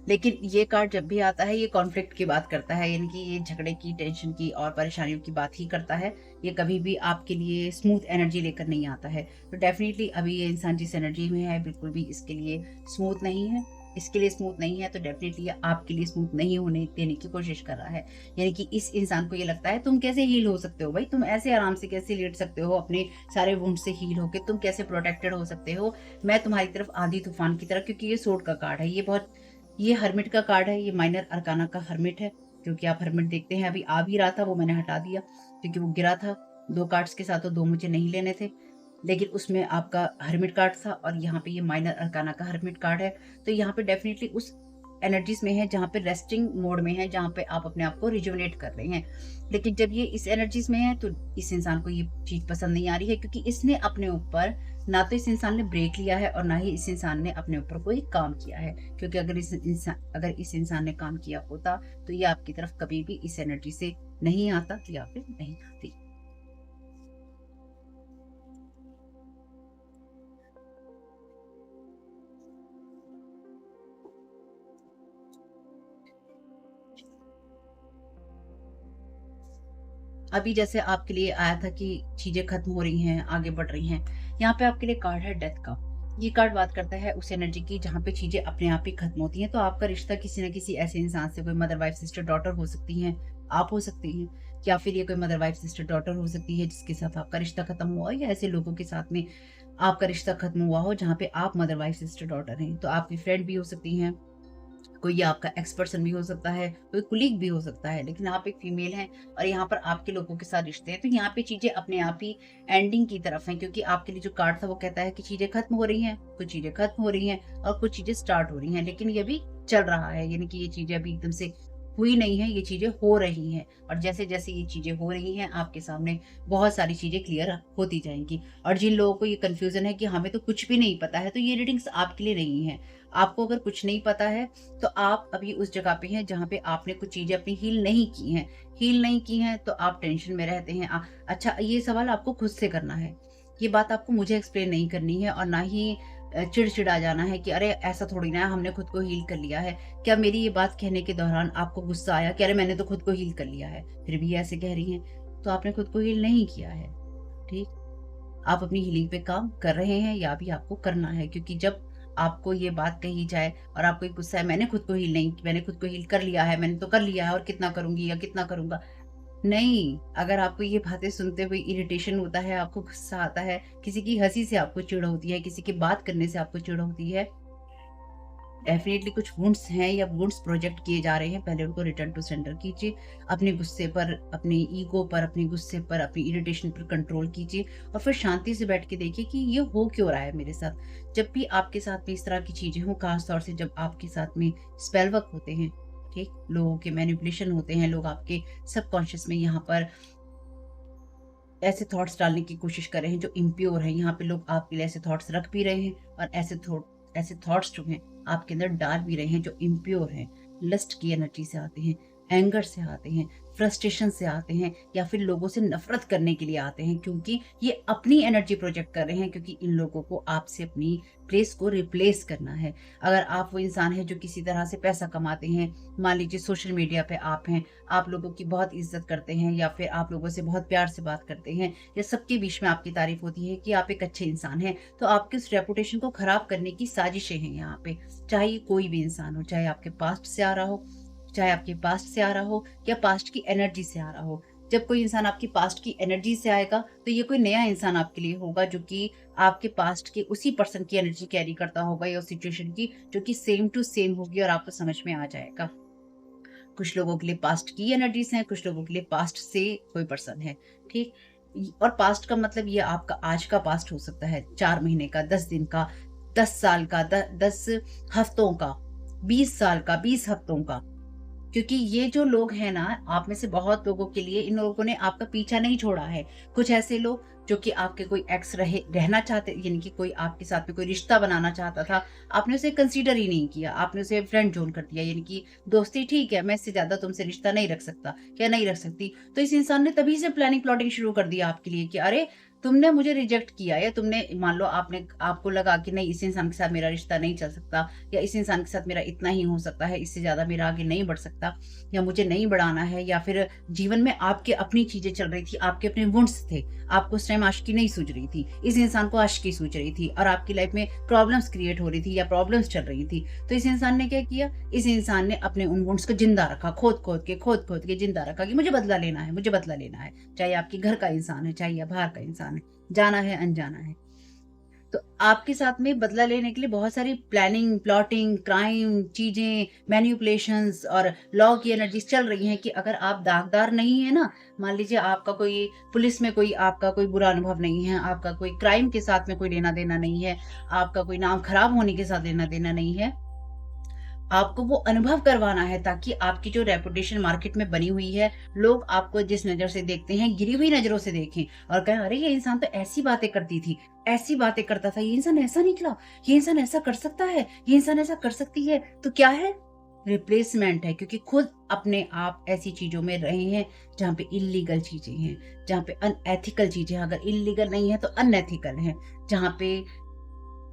S1: लेकिन ये कार्ड जब भी आता है ये कॉन्फ्लिक्ट की बात करता है, यानी कि ये झगड़े की, टेंशन की और परेशानियों की बात ही करता है। ये कभी भी आपके लिए स्मूथ एनर्जी लेकर नहीं आता है। तो डेफ़िनिटली अभी ये इंसान जिस एनर्जी में है बिल्कुल भी इसके लिए स्मूथ नहीं है। इसके लिए स्मूथ नहीं है तो डेफ़िनिटली ये आपके लिए स्मूथ नहीं होने देने की कोशिश कर रहा है। यानी कि इस इंसान को ये लगता है तुम कैसे हील हो सकते हो भाई? तुम ऐसे आराम से कैसे लेट सकते हो अपने सारे वुंड से हील होके? तुम कैसे प्रोटेक्टेड हो सकते हो? मैं तुम्हारी तरफ आंधी तूफ़ान की तरह, क्योंकि ये सोर्ड का कार्ड है। ये हर्मिट का कार्ड है, ये माइनर अरकाना का हर्मिट है, क्योंकि आप हर्मिट देखते हैं अभी आ भी रहा था, वो मैंने हटा दिया क्योंकि वो गिरा था। 2 कार्ड्स के साथ, तो 2 मुझे नहीं लेने थे। लेकिन उसमें आपका हर्मिट कार्ड था और यहाँ पे ये माइनर अरकाना का हर्मिट कार्ड है। तो यहाँ पे डेफ़िनिटली उस एनर्जीज़ में है जहाँ पे रेस्टिंग मोड में है, जहाँ पे आप अपने आप को रिजुवेनेट कर रहे हैं। लेकिन जब ये इस एनर्जीज़ में है तो इस इंसान को ये चीज़ पसंद नहीं आ रही है, क्योंकि इसने अपने ऊपर ना तो इस इंसान ने ब्रेक लिया है और ना ही इस इंसान ने अपने ऊपर कोई काम किया है। क्योंकि अगर इस इंसान ने काम किया होता तो ये आपकी तरफ कभी भी इस एनर्जी से नहीं आता या फिर नहीं आती। अभी जैसे आपके लिए आया था कि चीज़ें खत्म हो रही हैं, आगे बढ़ रही हैं। यहाँ पे आपके लिए कार्ड है डेथ का। ये कार्ड बात करता है उस एनर्जी की जहाँ पे चीज़ें अपने आप ही खत्म होती हैं। तो आपका रिश्ता किसी न किसी ऐसे इंसान से, कोई मदर, वाइफ, सिस्टर, डॉटर हो सकती हैं, आप हो सकती हैं, या फिर ये कोई मदर, वाइफ, सिस्टर, डॉटर हो सकती है जिसके साथ आपका रिश्ता खत्म हुआ हो, या ऐसे लोगों के साथ में आपका रिश्ता खत्म हुआ हो जहाँ पे आप मदर, वाइफ, सिस्टर, डॉटर हैं। तो आपकी फ्रेंड भी हो सकती हैं, कोई आपका एक्स पर्सन भी हो सकता है, कोई कुलीग भी हो सकता है, लेकिन आप एक फीमेल हैं और यहाँ पर आपके लोगों के साथ रिश्ते हैं, तो यहाँ पे चीज़ें अपने आप ही एंडिंग की तरफ हैं, क्योंकि आपके लिए जो कार्ड था वो कहता है कि चीज़ें खत्म हो रही हैं, कुछ चीज़ें खत्म हो रही हैं और कुछ चीज़ें स्टार्ट हो रही हैं, लेकिन ये भी चल रहा है, यानी कि ये चीज़ें अभी एकदम से हुई नहीं है, ये चीज़ें हो रही हैं और जैसे-जैसे ये चीज़ें हो रही हैं, आपके सामने बहुत सारी चीज़ें क्लियर होती जाएँगी। और जिन लोगों को ये कन्फ्यूज़न है कि हमें तो कुछ भी नहीं पता है, तो ये रीडिंग्स आपके लिए नहीं है। आपको अगर कुछ नहीं पता है, तो आप अभी उस जगह पे हैं जहाँ पे आपने कुछ चीज़ें अपनी हील नहीं की हैं। हील नहीं की हैं, तो आप टेंशन में रहते हैं। अच्छा, ये सवाल आपको खुद से करना है। ये बात आपको मुझे एक्सप्लेन नहीं करनी है और ना ही चिड़चिड़ा जाना है कि अरे ऐसा थोड़ी ना है, हमने खुद को हील कर लिया है। क्या मेरी ये बात कहने के दौरान आपको गुस्सा आया कि अरे मैंने तो खुद को हील कर लिया है, फिर भी ऐसे कह रही हैं? तो आपने खुद को हील नहीं किया है, ठीक? आप अपनी हीलिंग पे काम कर रहे हैं या अभी आपको करना है, क्योंकि जब आपको ये बात कही जाए और आपको एक गुस्सा है, मैंने खुद को हील कर लिया है, मैंने तो कर लिया है और कितना करूँगी या कितना करूँगा। नहीं, अगर आपको ये बातें सुनते हुए इरिटेशन होता है, आपको गुस्सा आता है, किसी की हँसी से आपको चिढ़ होती है, किसी की बात करने से आपको चिढ़ होती है, डेफ़िनिटली कुछ वुंड्स हैं या वुंड्स प्रोजेक्ट किए जा रहे हैं, पहले उनको रिटर्न टू सेंडर कीजिए। अपने गुस्से पर, अपने ईगो पर, अपने गुस्से पर, अपनी इरिटेशन पर कंट्रोल कीजिए और फिर शांति से बैठ के देखिए कि ये हो क्यों रहा है मेरे साथ। जब भी आपके साथ में इस तरह की चीज़ें हों, ख़ास तौर से जब आपके साथ में स्पेल वर्क होते हैं, ठीक? लोगों के मैनिपुलेशन होते हैं, लोग आपके सबकॉन्शियस में यहाँ पर ऐसे थॉट्स डालने की कोशिश कर रहे हैं जो इम्प्योर हैं। यहाँ पे लोग आपके लिए ऐसे थॉट्स रख भी रहे हैं और ऐसे थॉट्स जो हैं आपके अंदर डाल भी रहे हैं जो इम्प्योर हैं। लस्ट की एनर्जी से आते हैं, एंगर से आते हैं, फ्रस्ट्रेशन से आते हैं या फिर लोगों से नफ़रत करने के लिए आते हैं, क्योंकि ये अपनी एनर्जी प्रोजेक्ट कर रहे हैं, क्योंकि इन लोगों को आपसे अपनी प्लेस को रिप्लेस करना है। अगर आप वो इंसान हैं जो किसी तरह से पैसा कमाते हैं, मान लीजिए सोशल मीडिया पे आप हैं, आप लोगों की बहुत इज़्ज़त करते हैं या फिर आप लोगों से बहुत प्यार से बात करते हैं या सबके बीच में आपकी तारीफ़ होती है कि आप एक अच्छे इंसान हैं, तो आपकी उस रेपुटेशन को ख़राब करने की साजिशें हैं यहाँ पे। चाहे ये कोई भी इंसान हो, चाहे आपके पास्ट से आ रहा हो, चाहे आपके पास्ट से आ रहा हो या पास्ट की एनर्जी से आ रहा हो। जब कोई इंसान आपकी पास्ट की एनर्जी से आएगा, तो ये कोई नया इंसान आपके लिए होगा जो कि आपके पास्ट के उसी पर्सन की एनर्जी कैरी करता होगा या उस सिचुएशन की, जो कि सेम टू सेम होगी और आपको समझ में आ जाएगा। कुछ लोगों के लिए पास्ट की एनर्जीज़ हैं, कुछ लोगों के लिए पास्ट से कोई पर्सन है, ठीक? और पास्ट का मतलब ये आपका आज का पास्ट हो सकता है, 4 महीने का, 10 दिन का, 10 साल का, 10 हफ्तों का, 20 साल का, 20 हफ्तों का। क्योंकि ये जो लोग हैं ना, आप में से बहुत लोगों के लिए इन लोगों ने आपका पीछा नहीं छोड़ा है। कुछ ऐसे लोग जो कि आपके कोई एक्स रहना चाहते, यानी कि कोई आपके साथ में कोई रिश्ता बनाना चाहता था, आपने उसे कंसीडर ही नहीं किया, आपने उसे फ्रेंड ज़ोन कर दिया, यानी कि दोस्ती ठीक है, मैं इससे ज़्यादा तुमसे रिश्ता नहीं रख सकता या नहीं रख सकती। तो इस इंसान ने तभी से प्लानिंग प्लॉटिंग शुरू कर दिया आपके लिए कि अरे! तुमने मुझे रिजेक्ट किया या तुमने मान लो आपको लगा कि नहीं, इस इंसान के साथ मेरा रिश्ता नहीं चल सकता या इस इंसान के साथ मेरा इतना ही हो सकता है, इससे ज़्यादा मेरा आगे नहीं बढ़ सकता या मुझे नहीं बढ़ाना है, या फिर जीवन में आपकी अपनी चीज़ें चल रही थी, आपके अपने वुंड्स थे, आपको उस टाइम आशिकी नहीं सूझ रही थी, इस इंसान को आशिकी सूझ रही थी और आपकी लाइफ में प्रॉब्लम्स क्रिएट हो रही थी या प्रॉब्लम्स चल रही थी। तो इस इंसान ने क्या किया? इस इंसान ने अपने उन वुंड्स को ज़िंदा रखा, खोद-खोद के ज़िंदा रखा कि मुझे बदला लेना है, मुझे बदला लेना है। चाहे आपके घर का इंसान है, चाहे या बाहर का इंसान है, जाना है, अनजाना है। तो आपके साथ में बदला लेने के लिए बहुत सारी प्लानिंग, प्लॉटिंग, क्राइम चीज़ें, मैनिपुलेशंस और लॉ की एनर्जीज़ चल रही हैं कि अगर आप दागदार नहीं है ना, मान लीजिए आपका कोई पुलिस में कोई आपका कोई बुरा अनुभव नहीं है, आपका कोई क्राइम के साथ में कोई लेना-देना नहीं है, आपका कोई नाम खराब होने के साथ लेना-देना नहीं है, आपको वो अनुभव करवाना है ताकि आपकी जो रेपुटेशन मार्केट में बनी हुई है, लोग आपको जिस नज़र से देखते हैं, गिरी हुई नज़रों से देखें और कहें, "अरे! ये इंसान तो ऐसी बातें करती थी, ऐसी बातें करता था, ये इंसान ऐसा निकला, ये इंसान ऐसा कर सकता है, ये इंसान ऐसा कर सकती है।" तो क्या है? रिप्लेसमेंट है, क्योंकि खुद अपने आप ऐसी चीज़ों में रहे हैं, जहाँ पे इल्लीगल चीज़ें हैं, जहाँ पे अनएथिकल चीज़ें हैं, अगर इल्लीगल नहीं है तो अनएथिकल हैं, जहाँ पे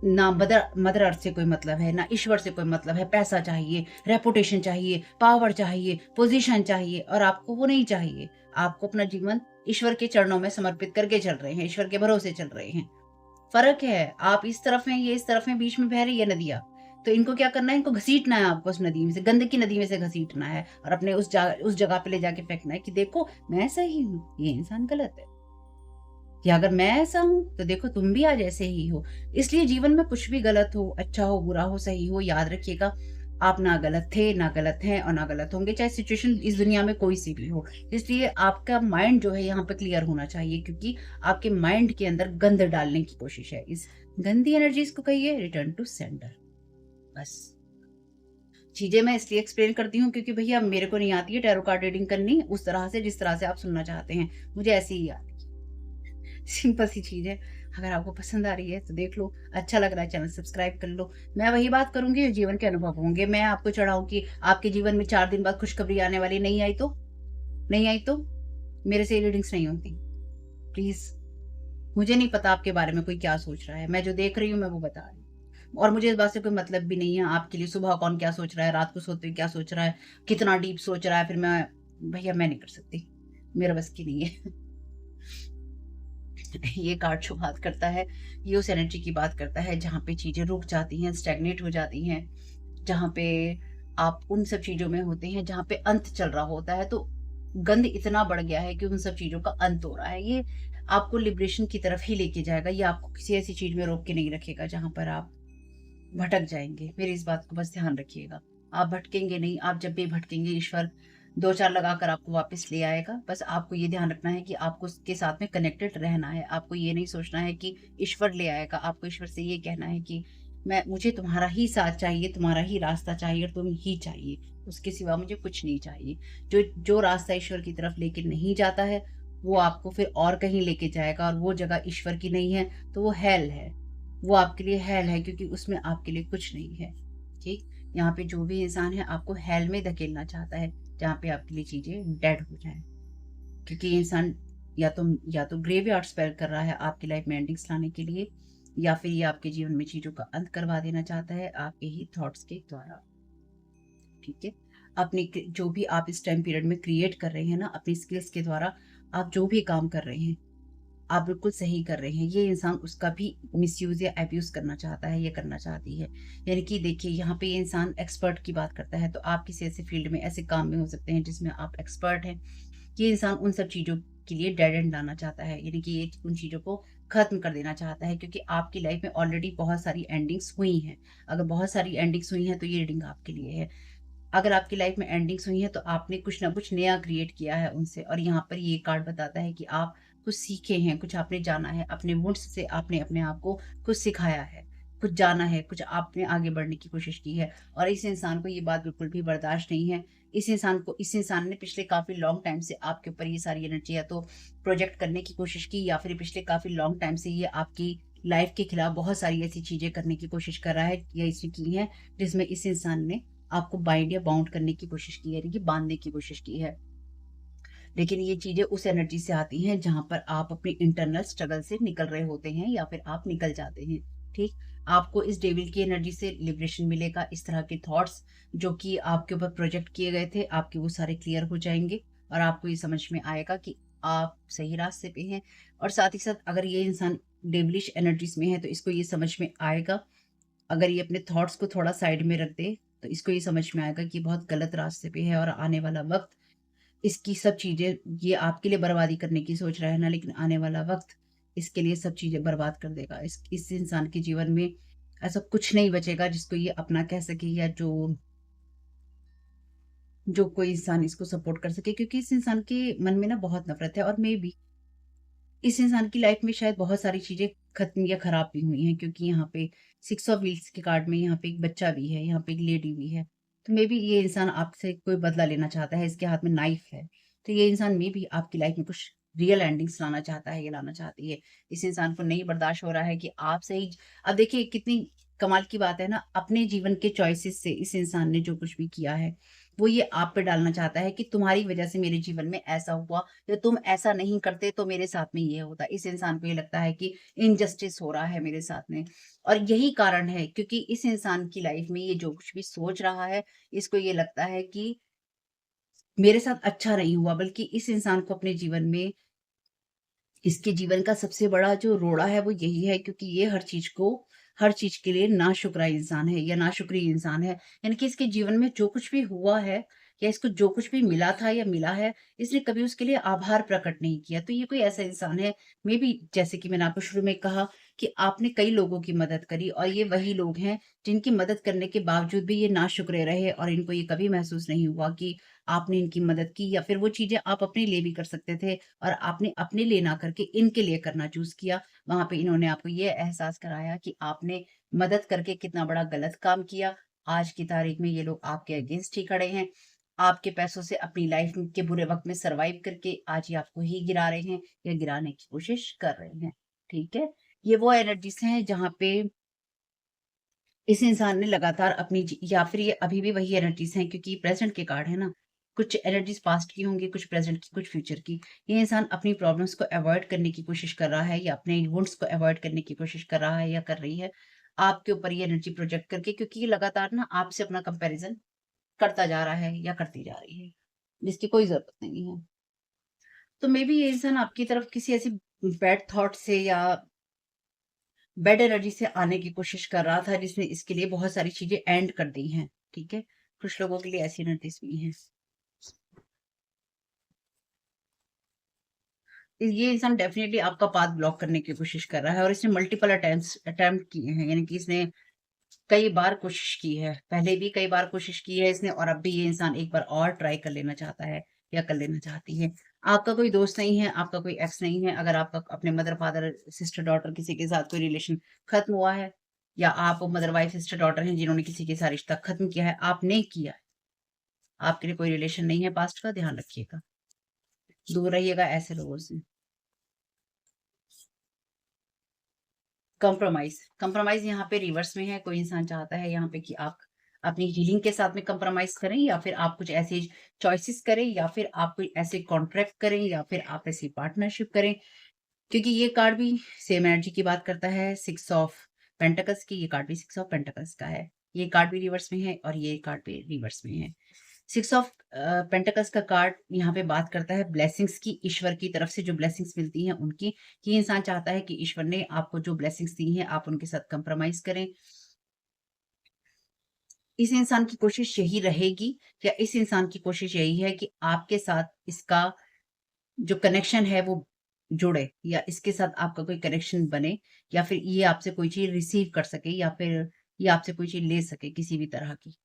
S1: ना मदर अर्थ से कोई मतलब है, ना ईश्वर से कोई मतलब है, पैसा चाहिए, रेपुटेशन चाहिए, पावर चाहिए, पोज़ीशन चाहिए और आपको वो नहीं चाहिए। आपको अपना जीवन ईश्वर के चरणों में समर्पित करके चल रहे हैं, ईश्वर के भरोसे चल रहे हैं। फ़र्क है, आप इस तरफ हैं, ये इस तरफ हैं, बीच में बह रही है नदियाँ। तो इनको क्या करना है, इनको घसीटना है आपको उस नदी में से, गंदगी नदी में से घसीटना है और अपने उस जगह पे ले जाके फेंकना है कि देखो, मैं सही हूँ, ये इंसान गलत है। या अगर मैं ऐसा हूँ, तो देखो तुम भी आज ऐसे ही हो। इसलिए जीवन में कुछ भी गलत हो, अच्छा हो, बुरा हो, सही हो, याद रखिएगा, आप ना गलत थे, ना गलत हैं और ना गलत होंगे, चाहे सिचुएशन इस दुनिया में कोई सी भी हो। इसलिए आपका माइंड जो है यहाँ पे क्लियर होना चाहिए, क्योंकि आपके माइंड के अंदर गंद डालने की कोशिश है। इस गंदी एनर्जीज़ को कहिए रिटर्न टू सेंडर, बस। चीज़ें मैं इसलिए एक्सप्लेन करती हूँ क्योंकि भैया मेरे को नहीं आती है टैरो कार्ड रीडिंग करनी उस तरह से जिस तरह से आप सुनना चाहते हैं। मुझे ऐसे ही आती है। सिंपल सी चीज़ है। अगर आपको पसंद आ रही है तो देख लो, अच्छा लग रहा है चैनल सब्सक्राइब कर लो। मैं वही बात करूँगी जो जीवन के अनुभव होंगे। मैं आपको चढ़ाऊँ कि आपके जीवन में 4 दिन बाद खुशखबरी आने वाली नहीं आई तो? नहीं आई तो? मेरे से ये रीडिंग्स नहीं होती। प्लीज़, मुझे नहीं पता आपके बारे में कोई क्या सोच रहा है। मैं जो देख रही हूँ मैं वो बता रही हूँ। और मुझे इस बात से कोई मतलब भी नहीं है आपके लिए सुबह कौन क्या सोच रहा है, रात को सोते हुए क्या सोच रहा है, कितना डीप सोच रहा है, फिर मैं भैया मैं नहीं कर सकती। मेरा बस की नहीं है। ये कार्ड जो बात करता है, ये उस एनर्जी की बात करता है जहाँ पे चीज़ें रुक जाती हैं, स्टैग्नेट हो जाती हैं, जहाँ पे आप उन सब चीज़ों में होते हैं जहाँ पे अंत चल रहा होता है, तो गंद इतना बढ़ गया है कि उन सब चीज़ों का अंत हो रहा है। ये आपको लिबरेशन की तरफ ही लेके जाएगा, ये आपको किसी ऐसी चीज़ में रोक के नहीं रखेगा जहाँ पर आप भटक जाएँगे। मेरी इस बात को बस ध्यान रखिएगा। आप भटकेंगे नहीं, आप जब भी भटकेंगे ईश्वर 2-4 लगाकर आपको वापस ले आएगा। बस आपको ये ध्यान रखना है कि आपको उसके साथ में कनेक्टेड रहना है। आपको ये नहीं सोचना है कि ईश्वर ले आएगा। आपको ईश्वर से ये कहना है कि मैं मुझे तुम्हारा ही साथ चाहिए, तुम्हारा ही रास्ता चाहिए और तुम ही चाहिए। उसके सिवा मुझे कुछ नहीं चाहिए। जो जो रास्ता ईश्वर की तरफ लेके नहीं जाता है, वो आपको फिर और कहीं लेके जाएगा और वो जगह ईश्वर की नहीं है, तो वो हेल है। वो आपके लिए हेल है क्योंकि उसमें आपके लिए कुछ नहीं है, ठीक? यहाँ पे जो भी इंसान है आपको हेल में धकेलना चाहता है, जहाँ पे आपके लिए चीज़ें डेड हो जाएँ। क्योंकि ये इंसान या तो ग्रेवयार्ड स्पेल कर रहा है आपकी लाइफ में एंडिंग्स लाने के लिए या फिर ये आपके जीवन में चीज़ों का अंत करवा देना चाहता है आपके ही थॉट्स के द्वारा, ठीक है? अपनी क जो भी आप इस टाइम पीरियड में क्रिएट कर रहे हैं ना, अपनी स्किल्स के द्वारा आप जो भी काम कर रहे हैं आप बिल्कुल सही कर रहे हैं। ये इंसान उसका भी मिसयूज़ या अब्यूज़ करना चाहता है या करना चाहती है। यानी कि देखिए यहाँ पे ये इंसान एक्सपर्ट की बात करता है, तो आप किसी ऐसे फ़ील्ड में, ऐसे काम में हो सकते हैं जिसमें आप एक्सपर्ट हैं। ये इंसान उन सब चीज़ों के लिए डेड एंड लाना चाहता है। यानी कि ये उन चीज़ों को ख़त्म कर देना चाहता है क्योंकि आपकी लाइफ़ में ऑलरेडी बहुत सारी एंडिंग्स हुई हैं। अगर बहुत सारी एंडिंग्स हुई हैं तो ये रीडिंग आपके लिए है। अगर आपकी लाइफ में एंडिंग्स हुई हैं तो आपने कुछ ना कुछ नया क्रिएट किया है उनसे और यहाँ पर ये कार्ड बताता है कि आप कुछ सीखे हैं, कुछ आपने जाना है, अपने वुंड्स से आपने अपने आप को कुछ सिखाया है, कुछ जाना है, कुछ आपने आगे बढ़ने की कोशिश की है और इस इंसान को ये बात बिल्कुल भी बर्दाश्त नहीं है। इस इंसान ने पिछले काफ़ी लॉन्ग टाइम से आपके ऊपर ये सारी एनर्जी या तो प्रोजेक्ट करने की कोशिश की या फिर पिछले काफ़ी लॉन्ग टाइम से ये आपकी लाइफ के खिलाफ बहुत सारी ऐसी चीज़ें करने की कोशिश कर रहा है या इसने की हैं, जिसमें इस इंसान ने आपको बाइंड या बाउंड करने की कोशिश की है, यानी कि बाँधने की कोशिश की है। लेकिन ये चीज़ें उस एनर्जी से आती हैं जहाँ पर आप अपने इंटरनल स्ट्रगल से निकल रहे होते हैं या फिर आप निकल जाते हैं, ठीक? आपको इस डेविल की एनर्जी से लिबरेशन मिलेगा, इस तरह के थॉट्स जो कि आपके ऊपर प्रोजेक्ट किए गए थे, आपके वो सारे क्लियर हो जाएँगे और आपको ये समझ में आएगा कि आप सही रास्ते पे हैं और साथ ही साथ अगर ये इंसान डेविलिश एनर्जीज़ में है, तो इसको ये समझ में आएगा अगर ये अपने थॉट्स को थोड़ा साइड में रख दे, तो इसको ये समझ में आएगा कि बहुत गलत रास्ते पे है और आने वाला वक़्त इसकी सब चीज़ें ये आपके लिए बर्बादी करने की सोच रहा है ना, लेकिन आने वाला वक़्त इसके लिए सब चीज़ें बर्बाद कर देगा। इस इंसान के जीवन में ऐसा कुछ नहीं बचेगा जिसको ये अपना कह सके या जो कोई इंसान इसको सपोर्ट कर सके क्योंकि इस इंसान के मन में ना बहुत नफ़रत है और मेबी इस इंसान की लाइफ में शायद बहुत सारी चीज़ें खत्म या खराब भी हुई हैं क्योंकि यहाँ पे 6 ऑफ व्हील्स के कार्ड में यहाँ पे एक बच्चा भी है, यहाँ पे एक लेडी भी है। तो मेबी ये इंसान आपसे कोई बदला लेना चाहता है, इसके हाथ में नाइफ है। तो ये इंसान मेबी आपकी लाइफ में कुछ रियल एंडिंग्स लाना चाहता है या लाना चाहती है। इस इंसान को नहीं बर्दाश्त हो रहा है कि आप सही अब देखिए कितनी कमाल की बात है ना, अपने जीवन के चॉइसेस से इस इंसान ने जो कुछ भी किया है, वो ये आप पे डालना चाहता है कि तुम्हारी वज़ह से मेरे जीवन में ऐसा हुआ या तुम ऐसा नहीं करते तो मेरे साथ में ये होता। इस इंसान को ये लगता है कि इनजस्टिस हो रहा है मेरे साथ में और यही कारण है क्योंकि इस इंसान की लाइफ में ये जो कुछ भी सोच रहा है, इसको ये लगता है कि मेरे साथ अच्छा नहीं हुआ बल्कि इस इंसान को अपने जीवन में इसके जीवन का सबसे बड़ा जो रोड़ा है वो यही है क्योंकि ये हर चीज़ के लिए नाशुक्रा इंसान है या नाशुक्री इंसान है। यानी कि इसके जीवन में जो कुछ भी हुआ है या इसको जो कुछ भी मिला था या मिला है, इसने कभी उसके लिए आभार प्रकट नहीं किया। तो ये कोई ऐसा इंसान है मेबी जैसे कि मैंने आपको शुरू में कहा कि आपने कई लोगों की मदद करी और ये वही लोग हैं जिनकी मदद करने के बावजूद भी ये नाशुक्रे रहे और इनको ये कभी महसूस नहीं हुआ कि आपने इनकी मदद की या फिर वो चीज़ें आप अपने लिए भी कर सकते थे और आपने अपने लिए ना करके इनके लिए करना चूज़ किया। वहाँ पे इन्होंने आपको ये एहसास कराया कि आपने मदद करके कितना बड़ा गलत काम किया आज की तारीख में ये लोग आपके अगेंस्ट ही खड़े हैं। आपके पैसों से अपनी लाइफ के बुरे वक़्त में सर्वाइव करके आज ये आपको ही गिरा रहे हैं या गिराने की कोशिश कर रहे हैं, ठीक है? ये वो एनर्जीज़ हैं जहाँ पे इस इंसान ने लगातार अपनी या फिर ये अभी भी वही एनर्जीज़ हैं क्योंकि प्रेज़ेंट के कार्ड है ना, कुछ एनर्जीज़ पास्ट की होंगी, कुछ प्रेज़ेंट की, कुछ फ्यूचर की। ये इंसान अपनी प्रॉब्लम्स को अवॉइड करने की कोशिश कर रहा है या अपने वुंड्स को अवॉइड करने की कोशिश कर रहा है या कर रही है, आपके ऊपर ये एनर्जी प्रोजेक्ट करके क्योंकि ये लगातार ना आपसे अपना कंपैरिज़न करता जा रहा है या करती जा रही है, जिसकी कोई ज़रूरत नहीं है। तो मेबी ये इंसान आपकी तरफ किसी ऐसी बैड थॉट से या बैड एनर्जी से आने की कोशिश कर रहा था जिसने इसके लिए बहुत सारी चीज़ें एंड कर दी हैं, ठीक है? कुछ लोगों के लिए ऐसी एनर्जीज़ भी हैं। ये इंसान डेफ़िनिटली आपका पाथ ब्लॉक करने की कोशिश कर रहा है और इसने मल्टीपल अटेम्प्ट किए हैं, यानी कि इसने कई बार कोशिश की है। पहले भी कई बार कोशिश की है इसने और अब भी ये इंसान एक बार और ट्राई कर लेना चाहता है या कर लेना चाहती है। आपका कोई दोस्त नहीं है, आपका कोई एक्स नहीं है। अगर आपका अपने मदर, फादर, सिस्टर, डॉटर किसी के साथ कोई रिलेशन खत्म हुआ है या आप मदर, वाइफ, सिस्टर, डॉटर हैं जिन्होंने किसी के साथ रिश्ता खत्म किया है, आपने किया है। आपके लिए कोई रिलेशन नहीं है पास्ट का, ध्यान रखिएगा। दूर रहिएगा ऐसे लोगों से। कंप्रोमाइज़, कंप्रोमाइज़ यहाँ पे रिवर्स में है, कोई इंसान चाहता है यहाँ पे कि आप अपनी हीलिंग के साथ में कंप्रोमाइज़ करें या फिर आप कुछ ऐसी चॉइसेस करें या फिर आप कोई ऐसे कॉन्ट्रैक्ट करें या फिर आप ऐसी पार्टनरशिप करें। क्योंकि ये कार्ड भी सेम एनर्जी की बात करता है, 6 ऑफ पेंटाकल्स की, ये कार्ड भी 6 ऑफ पेंटाकल्स का है। ये कार्ड भी रिवर्स में है और ये कार्ड भी रिवर्स में है। 6 ऑफ पेंटाकल्स का कार्ड यहाँ पे बात करता है ब्लेसिंग्स की, ईश्वर की तरफ से जो ब्लेसिंग्स मिलती हैं उनकी। ये इंसान चाहता है कि ईश्वर ने आपको जो ब्लेसिंग्स दी हैं, आप उनके साथ कंप्रोमाइज़ करें। इस इंसान की कोशिश यही रहेगी या इस इंसान की कोशिश यही है कि आपके साथ इसका जो कनेक्शन है वो जुड़े या इसके साथ आपका कोई कनेक्शन बने या फिर ये आपसे कोई चीज़ रिसीव कर सके या फिर ये आपसे कोई चीज़ ले सके किसी भी तरह की।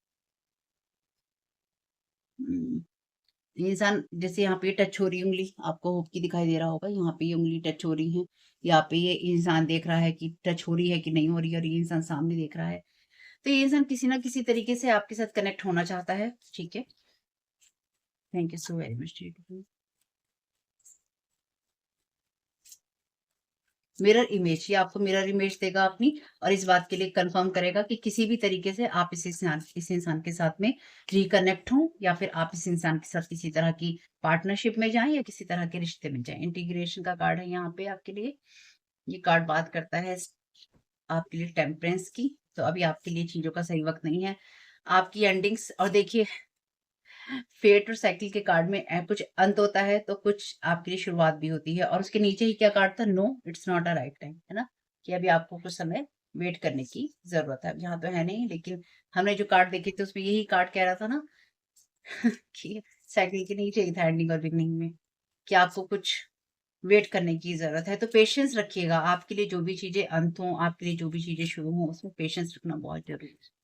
S1: हुँ। ये इंसान जैसे यहाँ पे टच हो रही उँगली आपको होप की दिखाई दे रहा होगा, यहाँ पे ये उँगली टच हो रही है। यहाँ पे ये इंसान देख रहा है कि टच हो रही है कि नहीं हो रही है और ये इंसान सामने देख रहा है। तो ये इंसान किसी न किसी तरीके से आपके साथ कनेक्ट होना चाहता है, ठीक है? Thank you so very much. Mirror image, ये आपको मिरर इमेज देगा अपनी और इस बात के लिए कंफर्म करेगा कि किसी भी तरीके से आप इस इंसान के साथ में रिकनेक्ट हों या फिर आप इस इंसान के साथ किसी तरह की पार्टनरशिप में जाएँ या किसी तरह के रिश्ते में जाएँ। इंटीग्रेशन का कार्ड है यहाँ पे आपके लिए। ये कार्ड बात करता है आपके लिए टेम्परेंस की, तो अभी आपके लिए चीज़ों का सही वक़्त नहीं है। आपकी एंडिंग्स और देखिए फेट और साइकिल के कार्ड में कुछ अंत होता है तो कुछ आपके लिए शुरुआत भी होती है और उसके नीचे ही क्या कार्ड था, no it's not a right time, है ना? कि अभी आपको कुछ समय वेट करने की ज़रूरत है। अब यहाँ तो है नहीं लेकिन हमने जो कार्ड देखे थे उसमें यही कार्ड कह रहा था ना कि साइकिल के नीचे ही था एंडिंग और बिगिनिंग में, कि आपको कुछ वेट करने की ज़रूरत है। तो पेशेंस रखिएगा, आपके लिए जो भी चीज़ें अंत हों, आपके लिए जो भी चीज़ें शुरू हों, उसमें पेशेंस रखना बहुत ज़रूरी है।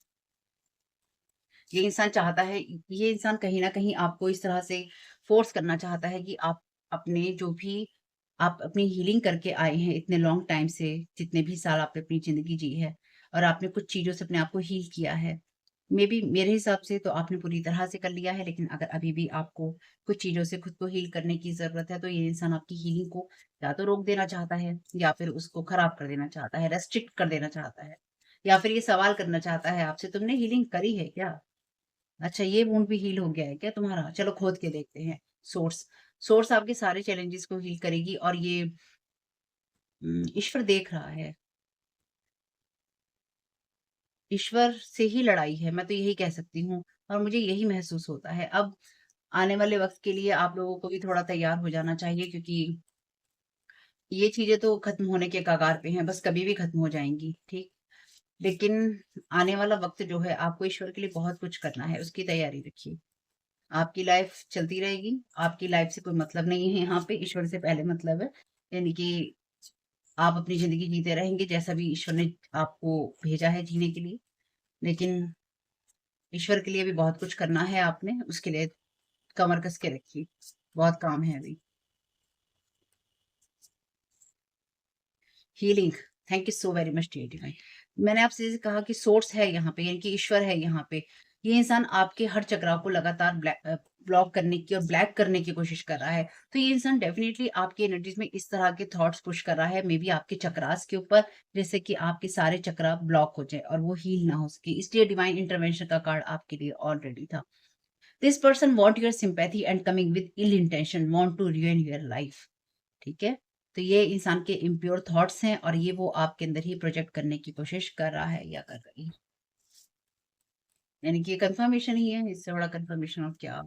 S1: ये इंसान चाहता है ये इंसान कहीं न कहीं आपको इस तरह से फ़ोर्स करना चाहता है कि आप अपने जो भी आप अपनी हीलिंग करके आए हैं इतने लॉन्ग टाइम से, जितने भी साल आपने अपनी ज़िंदगी जी है और आपने कुछ चीज़ों से अपने आप को हील किया है। मेबी मेरे हिसाब से तो आपने पूरी तरह से कर लिया है, लेकिन अगर अभी भी आपको कुछ चीज़ों से खुद को हील करने की ज़रूरत है, तो ये इंसान आपकी हीलिंग को या तो रोक देना चाहता है या फिर उसको खराब कर देना चाहता है, रेस्ट्रिक्ट कर देना चाहता है या फिर ये सवाल करना चाहता है आपसे, "तुमने हीलिंग करी है क्या?" अच्छा ये वुंड भी हील हो गया है क्या तुम्हारा? चलो खोद के देखते हैं। सोर्स सोर्स आपके सारे चैलेंजेस को हील करेगी और ये ईश्वर देख रहा है। ईश्वर से ही लड़ाई है, मैं तो यही कह सकती हूँ और मुझे यही महसूस होता है। अब आने वाले वक़्त के लिए आप लोगों को भी थोड़ा तैयार हो जाना चाहिए क्योंकि ये चीज़ें तो खत्म होने के कगार पे हैं, बस कभी भी खत्म हो जाएँगी, ठीक? लेकिन आने वाला वक़्त जो है आपको ईश्वर के लिए बहुत कुछ करना है, उसकी तैयारी रखिए। आपकी लाइफ चलती रहेगी, आपकी लाइफ से कोई मतलब नहीं है यहाँ पे, ईश्वर से पहले मतलब है। यानी कि आप अपनी ज़िंदगी जीते रहेंगे जैसा भी ईश्वर ने आपको भेजा है जीने के लिए। लेकिन ईश्वर के लिए भी बहुत कुछ करना है आपने, उसके लिए कमर कस के रखिए, बहुत काम है अभी। Healing, thank you so very much dear divine. मैंने आपसे जैसे कहा कि सोर्स है यहाँ पे, यानी कि ईश्वर है यहाँ पे। ये इंसान आपके हर चक्राव को लगातार ब्लॉक करने की और ब्लैक करने की कोशिश कर रहा है। तो ये इंसान डेफ़िनिटली आपकी एनर्जीज़ में इस तरह के थॉट्स पुश कर रहा है, मे बी आपके चक्रास के ऊपर, जिससे कि आपके सारे चक्रा ब्लॉक हो जाएँ और वो हील ना हो सके। इसलिए डिवाइन इंटरवेंशन का कार्ड आपके लिए ऑलरेडी था। This person want your sympathy and coming with ill intention want to ruin your life. ठीक है? तो ये इंसान के इम्प्योर थॉट्स हैं और ये वो आपके अंदर ही प्रोजेक्ट करने की कोशिश कर रहा है या कर रही है। यानी कि ये कंफर्मेशन ही है, इससे बड़ा कंफर्मेशन और क्या।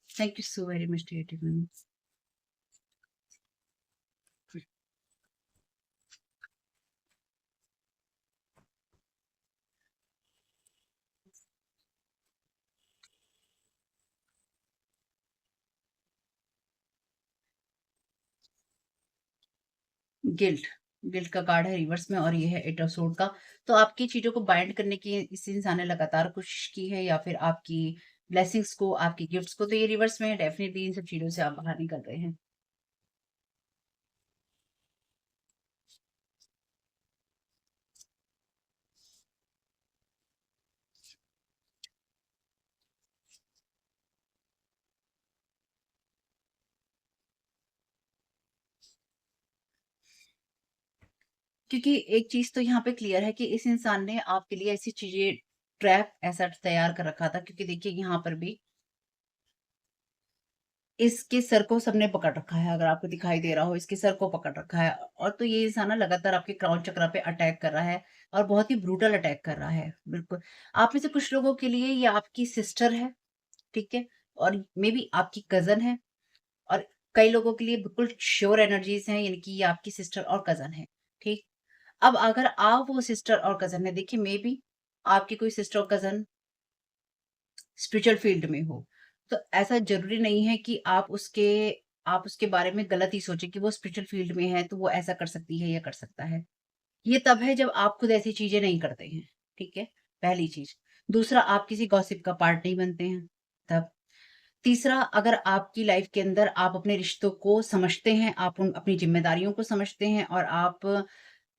S1: Thank you so very much dear Tiffany. Guilt, guilt का कार्ड है रिवर्स में और ये है एट ऑफ सोर्ड का। तो आपकी चीज़ों को बाइंड करने की इस इंसान ने लगातार कोशिश की है या फिर आपकी ब्लेसिंग्स को, आपकी गिफ्ट्स को, तो ये रिवर्स में है। डेफिनिटली इन सब चीज़ों से आप बाहर निकल रहे हैं। क्योंकि एक चीज़ तो यहाँ पे क्लियर है कि इस इंसान ने आपके लिए ऐसी चीज़ें ट्रैप ऐसा तैयार कर रखा था, क्योंकि देखिए यहाँ पर भी इसके सर को सबने पकड़ रखा है, अगर आपको दिखाई दे रहा हो, इसके सर को पकड़ रखा है और तो ये इंसान ना लगातार आपके क्राउन चक्रा पे अटैक कर रहा है और बहुत ही ब्रूटल अटैक कर रहा है। बिल्कुल, आप में से कुछ लोगों के लिए ये आपकी सिस्टर है, ठीक है? और मेबी आपकी कज़न है और कई लोगों के लिए बिल्कुल श्योर एनर्जीज़ हैं, यानी कि ये आपकी सिस्टर और कज़न है, ठीक? अब अगर आप वो सिस्टर और कज़न है, देखिए मेबी आपकी कोई सिस्टर और कज़न स्पिरिचुअल फील्ड में हो, तो ऐसा ज़रूरी नहीं है कि आप उसके बारे में गलत ही सोचें कि वो स्पिरिचुअल फील्ड में है, तो वो ऐसा कर सकती है या कर सकता है। ये तब है जब आप खुद ऐसी चीज़ें नहीं करते हैं, ठीक है? पहली चीज़। दूसरा, आप किसी गॉसिप का पार्ट नहीं बनते हैं, तब। तीसरा, अगर आपकी लाइफ़ के अंदर आप अपने रिश्तों को समझते हैं, आप उन अपनी ज़िम्मेदारियों को समझते हैं और आप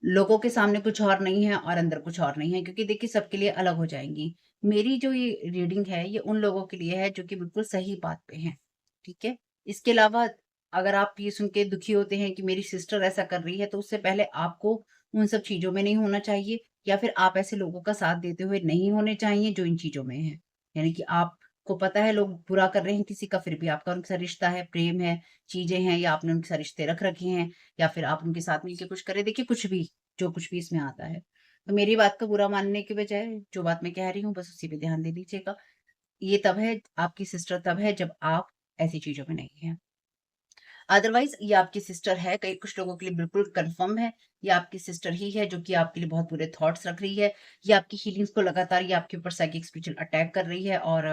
S1: लोगों के सामने कुछ और नहीं है और अंदर कुछ और नहीं है, क्योंकि देखिए सबके लिए अलग हो जाएँगी। मेरी जो ये रीडिंग है ये उन लोगों के लिए है जो कि बिल्कुल सही बात पे हैं, ठीक है? इसके अलावा अगर आप ये सुन के दुखी होते हैं कि मेरी सिस्टर ऐसा कर रही है, तो उससे पहले आपको उन सब चीज़ों में नहीं होना चाहिए या फिर आप ऐसे लोगों का साथ देते हुए नहीं होने चाहिए जो इन चीज़ों में हैं। यानी कि आपको पता है लोग बुरा कर रहे हैं किसी का, फिर भी आपका उनके साथ रिश्ता है, प्रेम है, चीज़ें हैं या आपने उनके साथ रिश्ते रख रखे हैं या फिर आप उनके साथ मिलके कुछ करें, देखिए कुछ भी, जो कुछ भी इसमें आता है। तो मेरी बात का बुरा मानने के बजाय जो बात मैं कह रही हूँ बस उसी पे ध्यान दे दीजिएगा। ये तब है, आपकी सिस्टर तब है जब आप ऐसी चीज़ों में नहीं हैं। अदरवाइज़ ये आपकी सिस्टर है, कई कुछ लोगों के लिए बिल्कुल कन्फर्म है, ये आपकी सिस्टर ही है जो कि आपके लिए बहुत बुरे थॉट्स रख रही है। ये आपकी हीलिंग्स को लगातार ये आपके ऊपर साइकिक स्पिरिचुअल अटैक कर रही है और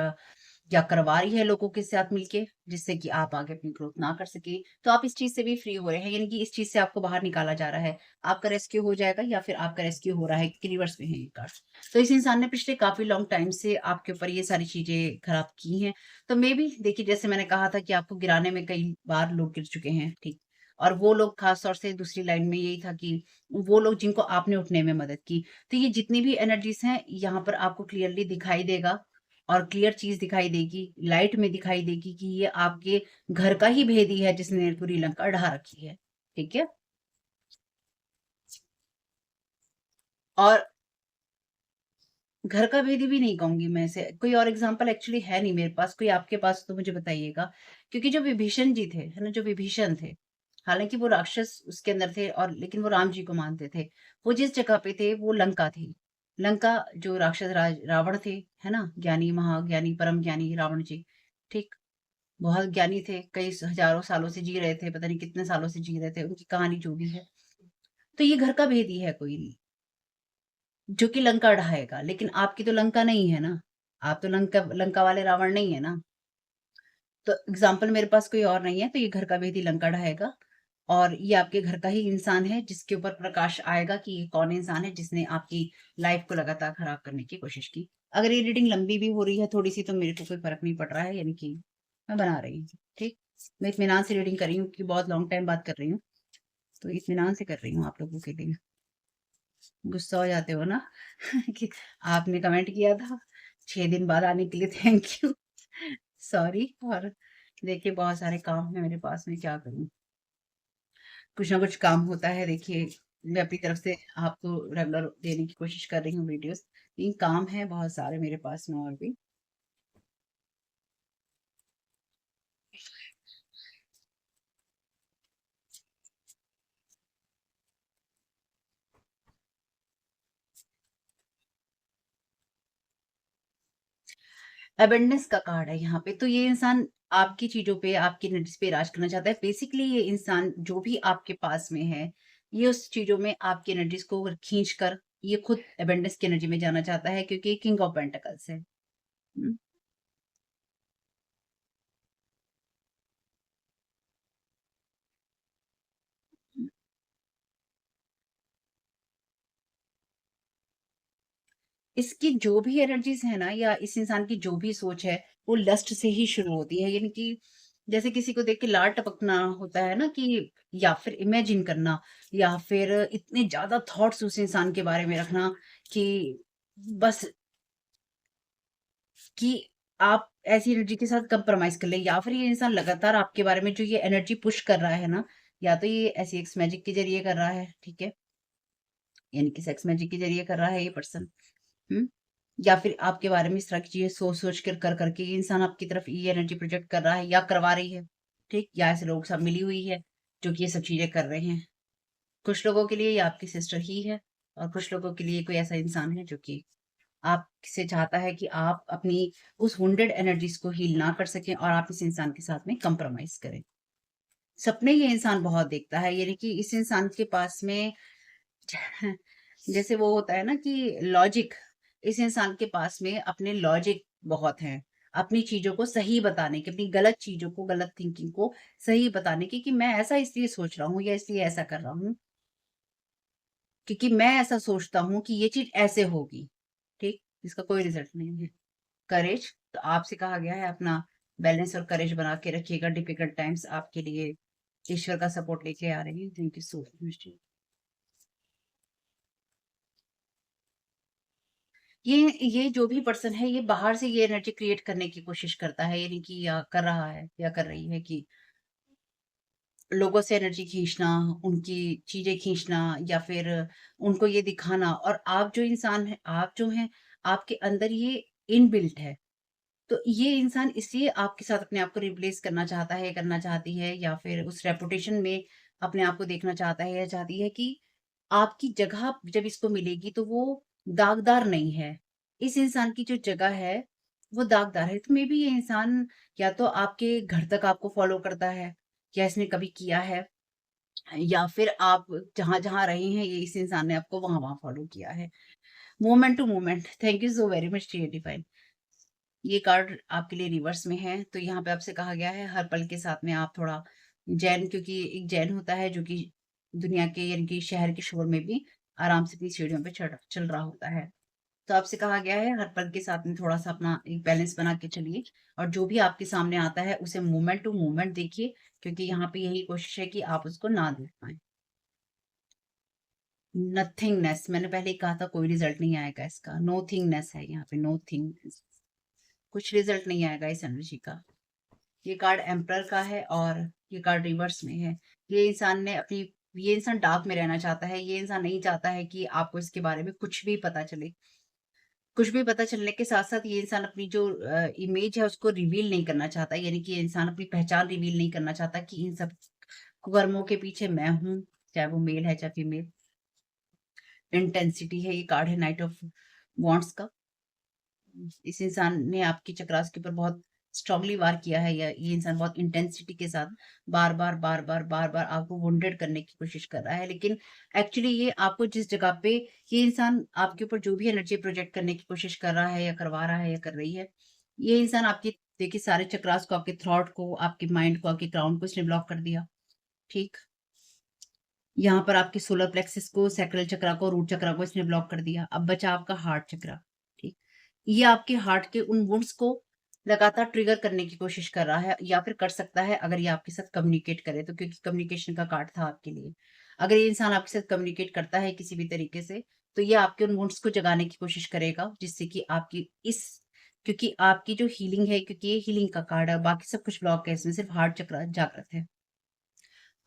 S1: या करवा रही है लोगों के साथ मिलके, जिससे कि आप आगे अपनी ग्रोथ ना कर सकें। तो आप इस चीज़ से भी फ्री हो रहे हैं, यानी कि इस चीज़ से आपको बाहर निकाला जा रहा है। आपका रेस्क्यू हो जाएगा या फिर आपका रेस्क्यू हो रहा है, क्योंकि रिवर्स में है ये कार्ड्स। तो इस इंसान ने पिछले काफ़ी लॉन्ग टाइम से आपके ऊपर ये सारी चीज़ें खराब की हैं। तो मेबी देखिए जैसे मैंने कहा था कि आपको गिराने में कई बार लोग गिर चुके हैं, ठीक? और वो लोग ख़ास तौर से दूसरी लाइन में यही था कि वो लोग जिनको आपने उठने में मदद की। तो ये जितनी भी एनर्जीज़ हैं, यहाँ पर आपको क्लियरली दिखाई देगा और क्लियर चीज़ दिखाई देगी, लाइट में दिखाई देगी कि ये आपके घर का ही भेदी है जिसने पूरी लंका ढा रखी है। ठीक है? और घर का भेदी भी नहीं कहूँगी मैं इसे, कोई और एग्ज़ाम्पल एक्चुअली है नहीं मेरे पास, कोई आपके पास तो मुझे बताइएगा। क्योंकि जो विभीषण जी थे, है ना? जो विभीषण थे, हालाँकि वो राक्षस उसके अंदर थे और लेकिन वो राम जी को मानते थे। वो जिस जगह पे थे वो लंका थी। लंका जो राक्षस राज रावण थे, है ना? ज्ञानी, महाज्ञानी, परम ज्ञानी रावण जी, ठीक? बहुत ज्ञानी थे, कई हज़ारों सालों से जी रहे थे, पता नहीं कितने सालों से जी रहे थे, उनकी कहानी जो भी है। तो ये घर का भेदी है कोई नहीं, जो कि लंका ढाएगा, लेकिन आपकी तो लंका नहीं है ना, आप तो लंका लंका वाले रावण नहीं है ना। तो एग्ज़ाम्पल मेरे पास कोई और नहीं है, तो ये घर का भेदी लंका ढाएगा और ये आपके घर का ही इंसान है, जिसके ऊपर प्रकाश आएगा कि ये कौन इंसान है जिसने आपकी लाइफ़ को लगातार खराब करने की कोशिश की। अगर ये रीडिंग लंबी भी हो रही है थोड़ी-सी, तो मेरे को कोई फ़र्क नहीं पड़ रहा है, यानी कि मैं बना रही हूँ, ठीक? मैं इत्मीनान से रीडिंग कर रही हूँ क्योंकि बहुत लॉन्ग टाइम बात कर रही हूँ, तो इत्मीनान से कर रही हूँ आप लोगों के लिए। गुस्सा हो जाते हो ना कि आपने कमेंट किया था 6 दिन बाद आने के लिए थैंक यू। सॉरी। और देखिए बहुत सारे काम हैं मेरे पास में, क्या करूँ? कुछ ना कुछ काम होता है देखिए, मैं अपनी तरफ से आपको रेगुलर देने की कोशिश कर रही हूँ वीडियोज़, लेकिन काम है बहुत सारे मेरे पास में और भी। अबंडेंस का कार्ड है यहाँ पे, तो ये इंसान आपकी चीज़ों पे, आपकी नीड्स पे राज करना चाहता है। बेसिकली ये इंसान जो भी आपके पास में है, ये उस चीज़ों में आपकी एनर्जीज़ को खींच कर ये खुद अबंडेंस की एनर्जी में जाना चाहता है क्योंकि किंग ऑफ पेंटिकल्स है। हुँ। इसकी जो भी एनर्जीज़ है ना, या इस इंसान की जो भी सोच है, वो लस्ट से ही शुरू होती है। यानी कि जैसे किसी को देख के लार टपकना होता है ना, कि या फिर इमेजिन करना, या फिर इतने ज़्यादा थॉट्स उस इंसान के बारे में रखना कि बस कि आप ऐसी एनर्जी के साथ कंप्रोमाइज़ कर लें, या फिर ये इंसान लगातार आपके बारे में जो ये एनर्जी पुश कर रहा है ना, या तो ये एसएक्स मैजिक के ज़रिए कर रहा है, ठीक है? यानी कि सेक्स मैजिक के ज़रिए कर रहा है ये पर्सन। हुँ? या फिर आपके बारे में इस तरह की चीज़ें सोच-सोच कर के ये इंसान आपकी तरफ ये एनर्जी प्रोजेक्ट कर रहा है या करवा रही है, ठीक? या ऐसे लोगों के साथ मिली हुई है, जो कि ये सब चीज़ें कर रहे हैं। कुछ लोगों के लिए ये आपकी सिस्टर ही है, और कुछ लोगों के लिए कोई ऐसा इंसान है जो कि आपसे चाहता है कि आप अपनी उस वुंडेड एनर्जीज़ को हील ना कर सकें और आप इस इंसान के साथ में कंप्रोमाइज़ करें। सपने ये इंसान बहुत देखता है, यानी कि इस इंसान के पास में जैसे वो होता है ना कि लॉजिक, इस इंसान के पास में अपने लॉजिक बहुत हैं। अपनी चीज़ों को सही बताने के, अपनी गलत चीज़ों को, गलत थिंकिंग को सही बताने की, कि मैं ऐसा इसलिए सोच रहा हूँ या इसलिए ऐसा कर रहा हूँ, क्योंकि मैं ऐसा सोचता हूँ कि ये चीज़ ऐसे होगी, ठीक? इसका कोई रिज़ल्ट नहीं है। करेज, तो आपसे कहा गया है अपना बैलेंस और करेज बना के रखिएगा। डिफिकल्ट टाइम्स आपके लिए ईश्वर का सपोर्ट लेके आ रही है। Thank you so much. ये जो भी पर्सन है, ये बाहर से ये एनर्जी क्रिएट करने की कोशिश करता है, यानी कि या कर रहा है या कर रही है कि लोगों से एनर्जी खींचना, उनकी चीज़ें खींचना, या फिर उनको ये दिखाना। और आप जो इंसान हैं, आप जो हैं, आपके अंदर ये इनबिल्ट है। तो ये इंसान इसलिए आपके साथ अपने आप को रिप्लेस करना चाहता है, करना चाहती है, या फिर उस रेपुटेशन में अपने आप को देखना चाहता है या चाहती है कि आपकी जगह जब इसको मिलेगी तो वो दागदार नहीं है। इस इंसान की जो जगह है वो दागदार है। तो मे बी ये इंसान या तो आपके घर तक आपको फॉलो करता है, या इसने कभी किया है, या फिर आप जहाँ-जहाँ रहे हैं, ये इस इंसान ने आपको वहाँ-वहाँ फॉलो किया है। Moment to moment, thank you so very much dear divine. ये कार्ड आपके लिए रिवर्स में है, तो यहाँ पे आपसे कहा गया है हर पल के साथ में आप थोड़ा जैन, क्योंकि एक जैन होता है जो कि दुनिया के, यानी कि शहर के शोर में भी आराम से अपनी सीढ़ियों पे चढ़ चल रहा होता है। तो आपसे कहा गया है हर पल के साथ में थोड़ा-सा अपना एक बैलेंस बना के चलिए, और जो भी आपके सामने आता है उसे मोमेंट टू मोमेंट देखिए, क्योंकि यहाँ पे यही कोशिश है कि आप उसको ना देख पाएँ। नथिंगनेस, मैंने पहले ही कहा था कोई रिजल्ट नहीं आएगा इसका, नोथिंगनेस है यहाँ पे, नोथिंगनेस। कुछ रिजल्ट नहीं आएगा इस एनर्जी का। ये कार्ड एम्परर का है और ये कार्ड रिवर्स में है। ये इंसान ने अपनी ये इंसान डार्क में रहना चाहता है। ये इंसान नहीं चाहता है कि आपको इसके बारे में कुछ भी पता चले। कुछ भी पता चलने के साथ-साथ ये इंसान अपनी जो इमेज है उसको रिवील नहीं करना चाहता। यानी कि ये इंसान अपनी पहचान रिवील नहीं करना चाहता कि इन सब कुकर्मों के पीछे मैं हूँ, चाहे वो मेल है चाहे फीमेल। इंटेंसिटी है, ये कार्ड है नाइट ऑफ वांड्स का। इस इंसान ने आपकी चक्रास के ऊपर बहुत स्ट्रांगली वार किया है, या ये इंसान बहुत इंटेंसिटी के साथ बार-बार आपको वुंडेड करने की कोशिश कर रहा है। लेकिन एक्चुअली ये आपको जिस जगह पे ये इंसान आपके ऊपर जो भी एनर्जी प्रोजेक्ट करने की कोशिश कर रहा है या करवा रहा है या कर रही है, ये इंसान आपकी देखिए सारे चक्रास को, आपके थॉट को, आपके माइंड को, आपके क्राउन को इसने ब्लॉक कर दिया। ठीक? यहाँ पर आपके सोलर प्लेक्सिस को, सैक्रल चक्रा को, रूट चक्रा को इसने ब्लॉक कर दिया। अब बचा आपका हार्ट चक्रा, ठीक? ये आपके हार्ट के उन वुंड्स को लगातार ट्रिगर करने की कोशिश कर रहा है या फिर कर सकता है अगर ये आपके साथ कम्युनिकेट करे तो, क्योंकि कम्युनिकेशन का कार्ड था आपके लिए। अगर ये इंसान आपके साथ कम्युनिकेट करता है किसी भी तरीके से, तो ये आपके उन वुंड्स को जगाने की कोशिश करेगा, जिससे कि आपकी इस क्योंकि आपकी जो हीलिंग है, क्योंकि ये हीलिंग का कार्ड है, बाकी सब कुछ ब्लॉक है, इसमें सिर्फ हार्ट चक्र जागृत है।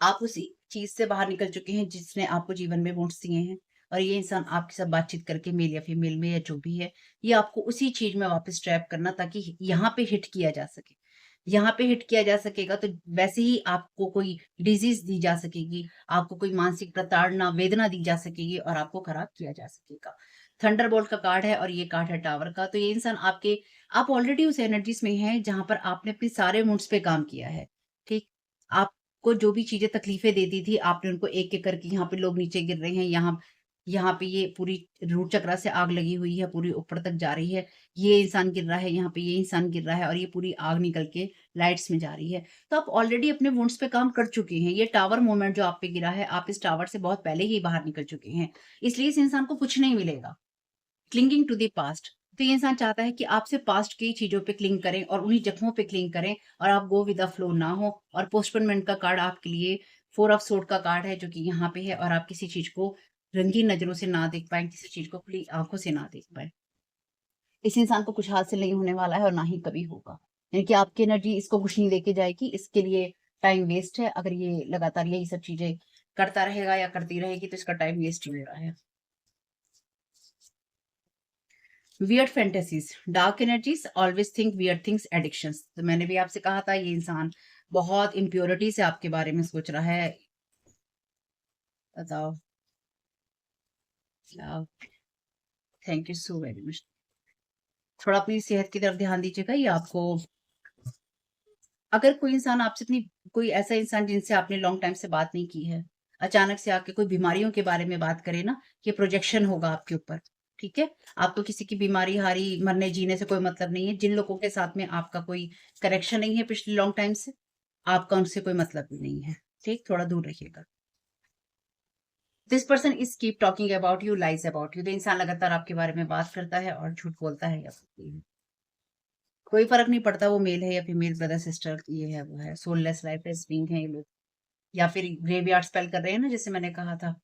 S1: आप उसी चीज़ से बाहर निकल चुके हैं जिसने आपको जीवन में वोट्स दिए हैं, और ये इंसान आपके साथ बातचीत करके, मेल या फीमेल में या जो भी है, ये आपको उसी चीज़ में वापस ट्रैप करना, ताकि यहाँ पे हिट किया जा सके। यहाँ पे हिट किया जा सकेगा तो वैसे ही आपको कोई डिज़ीज़ दी जा सकेगी, आपको कोई मानसिक प्रताड़ना, वेदना दी जा सकेगी और आपको खराब किया जा सकेगा। थंडरबोल्ट का कार्ड है और ये कार्ड है टावर का, तो ये इंसान आप ऑलरेडी उस एनर्जीज़ में हैं जहाँ पर आपने अपने सारे मूड्स पे काम किया है, ठीक? आपको जो भी चीज़ें तकलीफ़ें देती थी, आपने उनको एक-एक करके, यहाँ पे लोग नीचे गिर रहे हैं, यहाँ यहाँ पे ये पूरी रूट चक्रा से आग लगी हुई है, पूरी ऊपर तक जा रही है। ये इंसान गिर रहा है, यहाँ पे ये इंसान गिर रहा है और ये पूरी आग निकल के लाइट्स में जा रही है। तो आप ऑलरेडी अपने वुंड्स पे काम कर चुके हैं। ये टावर मोमेंट जो आप पे गिरा है, आप इस टावर से बहुत पहले ही बाहर निकल चुके हैं। इसलिए इस इंसान को कुछ नहीं मिलेगा। क्लिंगिंग टू द पास्ट, तो ये इंसान चाहता है कि आप सिर्फ पास्ट की चीज़ों पे क्लिंग करें और उन्हीं जख्मों पे क्लिंग करें और आप गो विद द फ्लो ना हो। और पोस्टपोनमेंट का कार्ड आपके लिए 4 ऑफ सोर्ड का कार्ड है, जो कि यहाँ पे है, और आप किसी चीज़ को रंगीन नज़रों से ना देख पाएँ, किसी चीज़ को खुली आँखों से ना देख पाएँ। इस इंसान को कुछ हासिल नहीं होने वाला है और ना ही कभी होगा। यानी कि आपकी एनर्जी इसको कुछ नहीं लेके जाएगी, इसके लिए टाइम वेस्ट है। अगर ये लगातार यही सब चीज़ें करता रहेगा या करती रहेगी तो इसका टाइम वेस्ट ही हो रहा है। Weird fantasies, dark energies, always think weird things, addictions. तो मैंने भी आपसे कहा था ये इंसान बहुत इम्प्योरिटी से आपके बारे में सोच रहा है। बताओ क्या? Thank you so very much. थोड़ा अपनी सेहत की तरफ ध्यान दीजिएगा। ये आपको, अगर कोई इंसान आपसे अपनी, कोई ऐसा इंसान जिनसे आपने लॉन्ग टाइम से बात नहीं की है, अचानक से आके कोई बीमारियों के बारे में बात करे ना, ये प्रोजेक्शन होगा आपके ऊपर, ठीक है? आपको किसी की बीमारी, हारी, मरने जीने से कोई मतलब नहीं है। जिन लोगों के साथ में आपका कोई कनेक्शन नहीं है पिछले लॉन्ग टाइम से, आपका उनसे कोई मतलब भी नहीं है, ठीक? थोड़ा दूर रहिएगा। This person is keep talking about you, lies about you. तो इंसान लगातार आपके बारे में बात करता है और झूठ बोलता है या बोलती है। कोई फ़र्क नहीं पड़ता वो मेल है या फीमेल, ब्रदर, सिस्टर, ये है, वो है, सोललेस लाइफलेस बीइंग है ये लोग, या फिर ग्रेवयार्ड स्पेल कर रहे हैं ना, जैसे मैंने कहा था।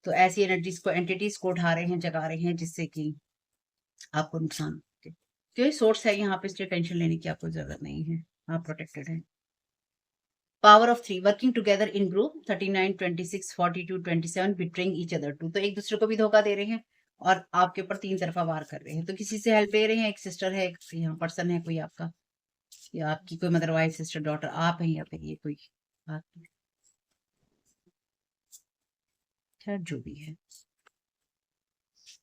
S1: तो ऐसी एनर्जीज़ को, एंटिटीज़ को उठा रहे हैं, जगा रहे हैं, जिससे कि आपको नुकसान पहुंचे। तो ये सोर्स है यहाँ पे, इसलिए टेंशन लेने की आपको ज़रूरत नहीं है, आप प्रोटेक्टेड हैं। Power of 3, working together in group, 39, 26, 42, 27, betraying each other too. तो एक दूसरे को भी धोखा दे रहे हैं और आपके ऊपर तीन तरफा वार कर रहे हैं। तो किसी से हेल्प ले रहे हैं, एक सिस्टर है, एक यहाँ पर्सन है कोई आपका, या आपकी कोई मदर, वाइफ, सिस्टर, डॉटर आप हैं, या फिर ये कोई आपकी, खैर जो भी है।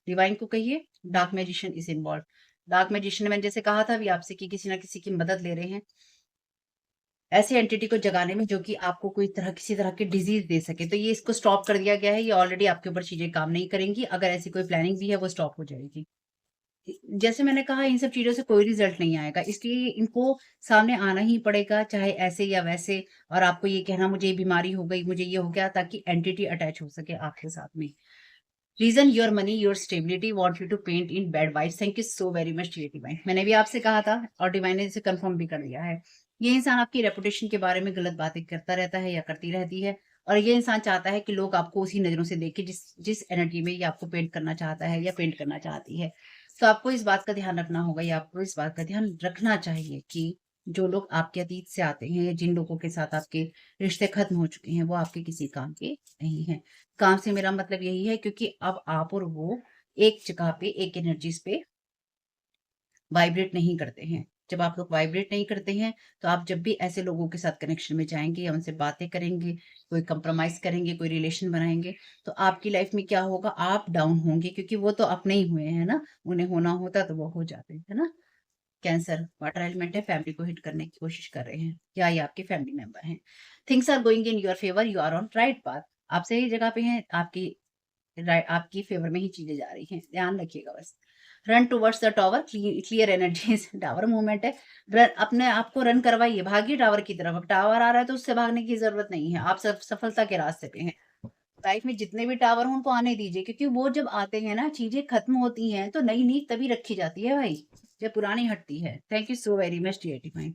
S1: डिवाइन को कहिए dark magician is involve. Dark magician मैंने जैसे कहा था अभी आपसे कि किसी ना किसी की मदद ले रहे हैं ऐसी एंटिटी को जगाने में, जो कि आपको कोई तरह, किसी तरह की डिजीज दे सके। तो ये इसको स्टॉप कर दिया गया है। ये ऑलरेडी आपके ऊपर चीजें काम नहीं करेंगी। अगर ऐसी कोई प्लानिंग भी है वो स्टॉप हो जाएगी। जैसे मैंने कहा, इन सब चीज़ों से कोई रिज़ल्ट नहीं आएगा, इसलिए इनको सामने आना ही पड़ेगा, चाहे ऐसे या वैसे। और आपको ये कहना मुझे ये बीमारी हो गई, मुझे ये हो गया, ताकि एंटिटी अटैच हो सके आपके साथ में। Reason your money, your stability, want you to paint in bad vibes. Thank you so very much dear divine. मैंने भी आपसे कहा था और डिवाइन ने इसे कंफर्म भी कर दिया है। ये इंसान आपकी रेपुटेशन के बारे में गलत बातें करता रहता है या करती रहती है, और ये इंसान चाहता है कि लोग आपको उसी नज़रों से देखें जिस जिस एनर्जी में ये आपको पेंट करना चाहता है या पेंट करना चाहती है। तो आपको इस बात का ध्यान रखना होगा, या आपको इस बात का ध्यान रखना चाहिए कि जो लोग आपके अतीत से आते हैं या जिन लोगों के साथ आपके रिश्ते खत्म हो चुके हैं, वो आपके किसी काम के नहीं हैं। काम से मेरा मतलब यही है, क्योंकि अब आप और वो एक जगह पे, एक एनर्जीज़ पे वाइब्रेट नहीं करते हैं। जब आप लोग वाइब्रेट नहीं करते हैं, तो आप जब भी ऐसे लोगों के साथ कनेक्शन में जाएँगे या उनसे बातें करेंगे, कोई कंप्रोमाइज़ करेंगे, कोई रिलेशन बनाएँगे, तो आपकी लाइफ़ में क्या होगा, आप डाउन होंगे, क्योंकि वो तो अपने ही हुए हैं ना, उन्हें होना होता तो वो हो जाते, है ना? कैंसर, वाटर एलिमेंट है, फैमिली को हिट करने की कोशिश कर रहे हैं, या ये आपके फैमिली मेंबर हैं। Things are going in your favour, you are on right path. आप सही जगह पे हैं, आपकी फेवर में ही चीज़ें जा रही हैं, ध्यान रखिएगा बस। Run towards the tower, clear energies, tower movement है। अपने आप को रन करवाइए, भागिए टावर की तरफ। अब टावर आ रहा है तो उससे भागने की ज़रूरत नहीं है, आप सफलता के रास्ते पे हैं। लाइफ में जितने भी टावर हों उनको आने दीजिए, क्योंकि वो जब आते हैं ना, चीज़ें खत्म होती हैं, तो नई नींव तभी रखी जाती है भाई। जब पुरानी हटती है। Thank you so very much dear divine.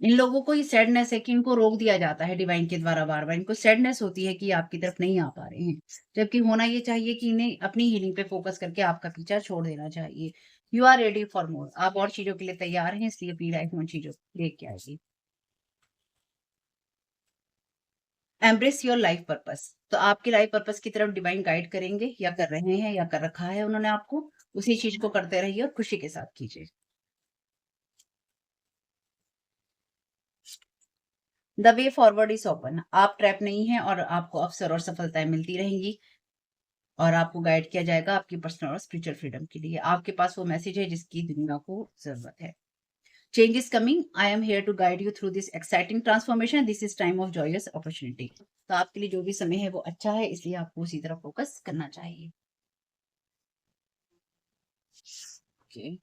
S1: इन लोगों को ये सैडनेस है कि इनको रोक दिया जाता है डिवाइन के द्वारा बार-बार। इनको सैडनेस होती है कि आपकी तरफ नहीं आ पा रहे हैं। जबकि होना ये चाहिए कि इन्हें अपनी हीलिंग पे फ़ोकस करके आपका पीछा छोड़ देना चाहिए। You are ready for more. आप और चीज़ों के लिए तैयार हैं, इसलिए अपनी लाइफ़ में उन चीज़ों को लेके आइए। Embrace your life purpose. तो आपकी लाइफ पर्पस की तरफ डिवाइन गाइड करेंगे या कर रहे हैं या कर रखा है उन्होंने आपको, उसी चीज़ को करते रहिए और खुशी के साथ कीजिए। The way forward is open. आप ट्रैप नहीं हैं और आपको अवसर और सफलताएँ मिलती रहेंगी और आपको गाइड किया जाएगा आपकी पर्सनल और स्पिरिचुअल फ्रीडम के लिए। आपके पास वो मैसेज है जिसकी दुनिया को ज़रूरत है। Change is coming. I am here to guide you through this exciting transformation. This is time of joyous opportunity. तो आपके लिए जो भी समय है वो अच्छा है, इसलिए आपको उसी तरफ फ़ोकस करना चाहिए। ओके।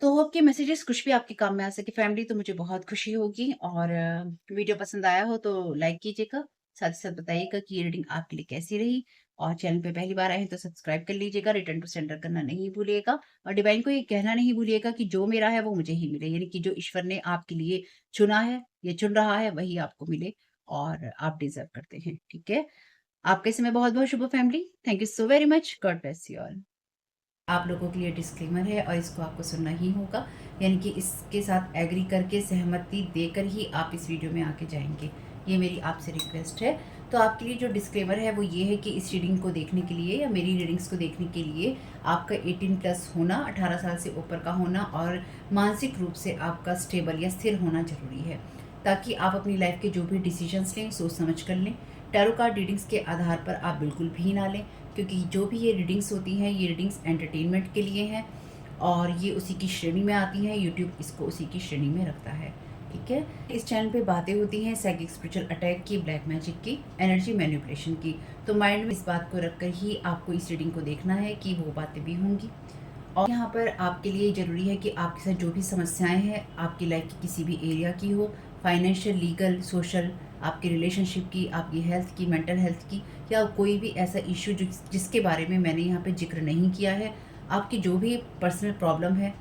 S1: तो होप के मैसेजेस कुछ भी आपके काम में आ सके फैमिली, तो मुझे बहुत खुशी होगी और वीडियो पसंद आया हो तो लाइक कीजिएगा। साथ ही साथ बताइएगा कि ये रीडिंग आपके लिए कैसी रही और चैनल पे पहली बार आए हैं तो सब्सक्राइब कर लीजिएगा, रिटर्न टू सेंडर करना नहीं भूलिएगा और डिवाइन को ये कहना नहीं भूलिएगा कि जो मेरा है वो मुझे ही मिले, यानी कि जो ईश्वर ने आपके लिए चुना है, ये चुन रहा है वही आपको मिले और आप डिज़र्व करते हैं, ठीक है? आपके समय बहुत-बहुत शुभ हो family. Thank you so very much. God bless you all. आप लोगों के लिए डिस्क्लेमर है और इसको आपको सुनना ही होगा, यानी कि इसके साथ एग्री करके सहमति देकर ही आप इस वीडियो में आगे जाएंगे। ये मेरी आपसे रिक्वेस्ट है। तो आपके लिए जो डिस्क्लेमर है वो ये है कि इस रीडिंग को देखने के लिए या मेरी रीडिंग्स को देखने के लिए आपका 18 प्लस होना, 18 साल से ऊपर का होना और मानसिक रूप से आपका स्टेबल या स्थिर होना ज़रूरी है, ताकि आप अपनी लाइफ के जो भी डिसीजंस लें सोच समझ कर लें। टैरो कार्ड रीडिंग्स के आधार पर आप बिल्कुल भी ना लें, क्योंकि जो भी ये रीडिंग्स होती हैं ये रीडिंग्स एंटरटेनमेंट के लिए हैं और ये उसी की श्रेणी में आती हैं। यूट्यूब इसको उसी की श्रेणी में रखता है, ठीक है? इस चैनल पे बातें होती हैं साइकिक स्पिरिचुअल अटैक की, ब्लैक मैजिक की, एनर्जी मैनिपुलेशन की। तो माइंड में इस बात को रखकर ही आपको इस रीडिंग को देखना है कि वो बातें भी होंगी। और यहाँ पर आपके लिए ज़रूरी है कि आपके साथ जो भी समस्याएं हैं आपकी लाइफ की किसी भी एरिया की हो, फाइनेंशियल, लीगल, सोशल, आपकी रिलेशनशिप की, आपकी हेल्थ की, मेंटल हेल्थ की, या कोई भी ऐसा इश्यू जिसके बारे में मैंने यहाँ पे जिक्र नहीं किया है, आपकी जो भी पर्सनल प्रॉब्लम है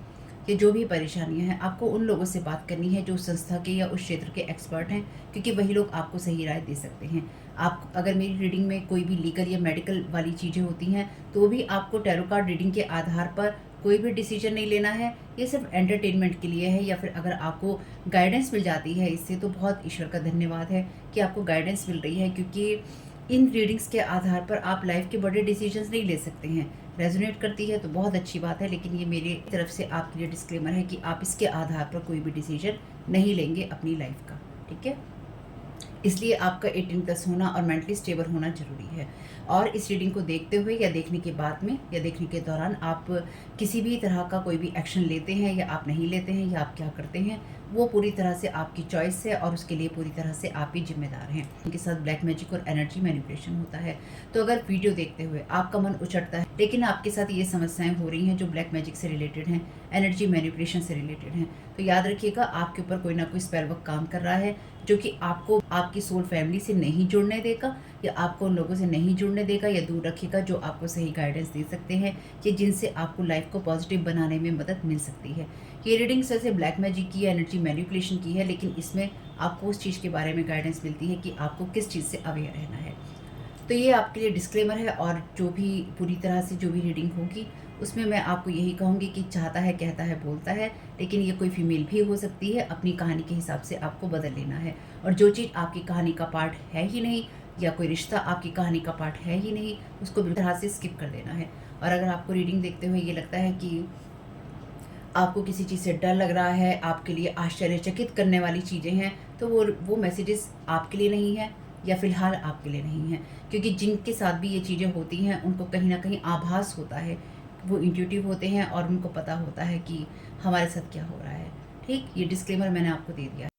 S1: या जो भी परेशानियाँ हैं, आपको उन लोगों से बात करनी है जो संस्था के या उस क्षेत्र के एक्सपर्ट हैं, क्योंकि वही लोग आपको सही राय दे सकते हैं। आप अगर मेरी रीडिंग में कोई भी लीगल या मेडिकल वाली चीज़ें होती हैं तो भी आपको टैरो कार्ड रीडिंग के आधार पर कोई भी डिसीजन नहीं लेना है। ये सिर्फ एंटरटेनमेंट के लिए है, या फिर अगर आपको गाइडेंस मिल जाती है इससे तो बहुत ईश्वर का धन्यवाद है कि आपको गाइडेंस मिल रही है, क्योंकि इन रीडिंग्स के आधार पर आप लाइफ के बड़े डिसीजंस नहीं ले सकते हैं। रेजोनेट करती है तो बहुत अच्छी बात है, लेकिन ये मेरी तरफ से आपके लिए डिस्क्लेमर है कि आप इसके आधार पर कोई भी डिसीजन नहीं लेंगे अपनी लाइफ का, ठीक है? इसलिए आपका 18 प्लस होना और मेंटली स्टेबल होना ज़रूरी है। और इस रीडिंग को देखते हुए या देखने के बाद में या देखने के दौरान आप किसी भी तरह का कोई भी एक्शन लेते हैं या आप नहीं लेते हैं या आप क्या करते हैं, वो पूरी तरह से आपकी चॉइस है और उसके लिए पूरी तरह से आप ही जिम्मेदार हैं। उनके साथ ब्लैक मैजिक और एनर्जी मैनिपुलेशन होता है। तो अगर वीडियो देखते हुए आपका मन उचटता है लेकिन आपके साथ ये समस्याएं हो रही हैं जो ब्लैक मैजिक से रिलेटेड हैं, एनर्जी मैनिपुलेशन से रिलेटेड हैं, तो याद रखिएगा आपके ऊपर कोई ना कोई स्पेल वर्क काम कर रहा है, जो कि आपको आपकी सोल फैमिली से नहीं जुड़ने देगा या आपको उन लोगों से नहीं जुड़ने देगा या दूर रखेगा जो आपको सही गाइडेंस दे सकते हैं कि जिनसे आपको लाइफ को पॉजिटिव बनाने में मदद मिल सकती है। ये रीडिंग्स वैसे ब्लैक मैजिक की, एनर्जी मैनिपुलेशन की है, लेकिन इसमें आपको उस चीज़ के बारे में गाइडेंस मिलती है कि आपको किस चीज़ से अवेयर रहना है। तो ये आपके लिए डिस्क्लेमर है और जो भी पूरी तरह से जो भी रीडिंग होगी उसमें मैं आपको यही कहूँगी कि चाहता है, कहता है, बोलता है, लेकिन ये कोई फीमेल भी हो सकती है। अपनी कहानी के हिसाब से आपको बदल लेना है और जो चीज़ आपकी कहानी का पार्ट है ही नहीं या कोई रिश्ता आपकी कहानी का पार्ट है ही नहीं, उसको बिल्कुल तरह से स्किप कर देना है। और अगर आपको रीडिंग देखते हुए ये लगता है कि आपको किसी चीज़ से डर लग रहा है, आपके लिए आश्चर्यचकित करने वाली चीज़ें हैं, तो वो मैसेजेस आपके लिए नहीं है या फ़िलहाल आपके लिए नहीं है, क्योंकि जिनके साथ भी ये चीज़ें होती हैं उनको कहीं न कहीं आभास होता है, वो इंट्यूटिव होते हैं और उनको पता होता है कि हमारे साथ क्या हो रहा है। ठीक? ये डिस्क्लेमर मैंने आपको दे दिया है।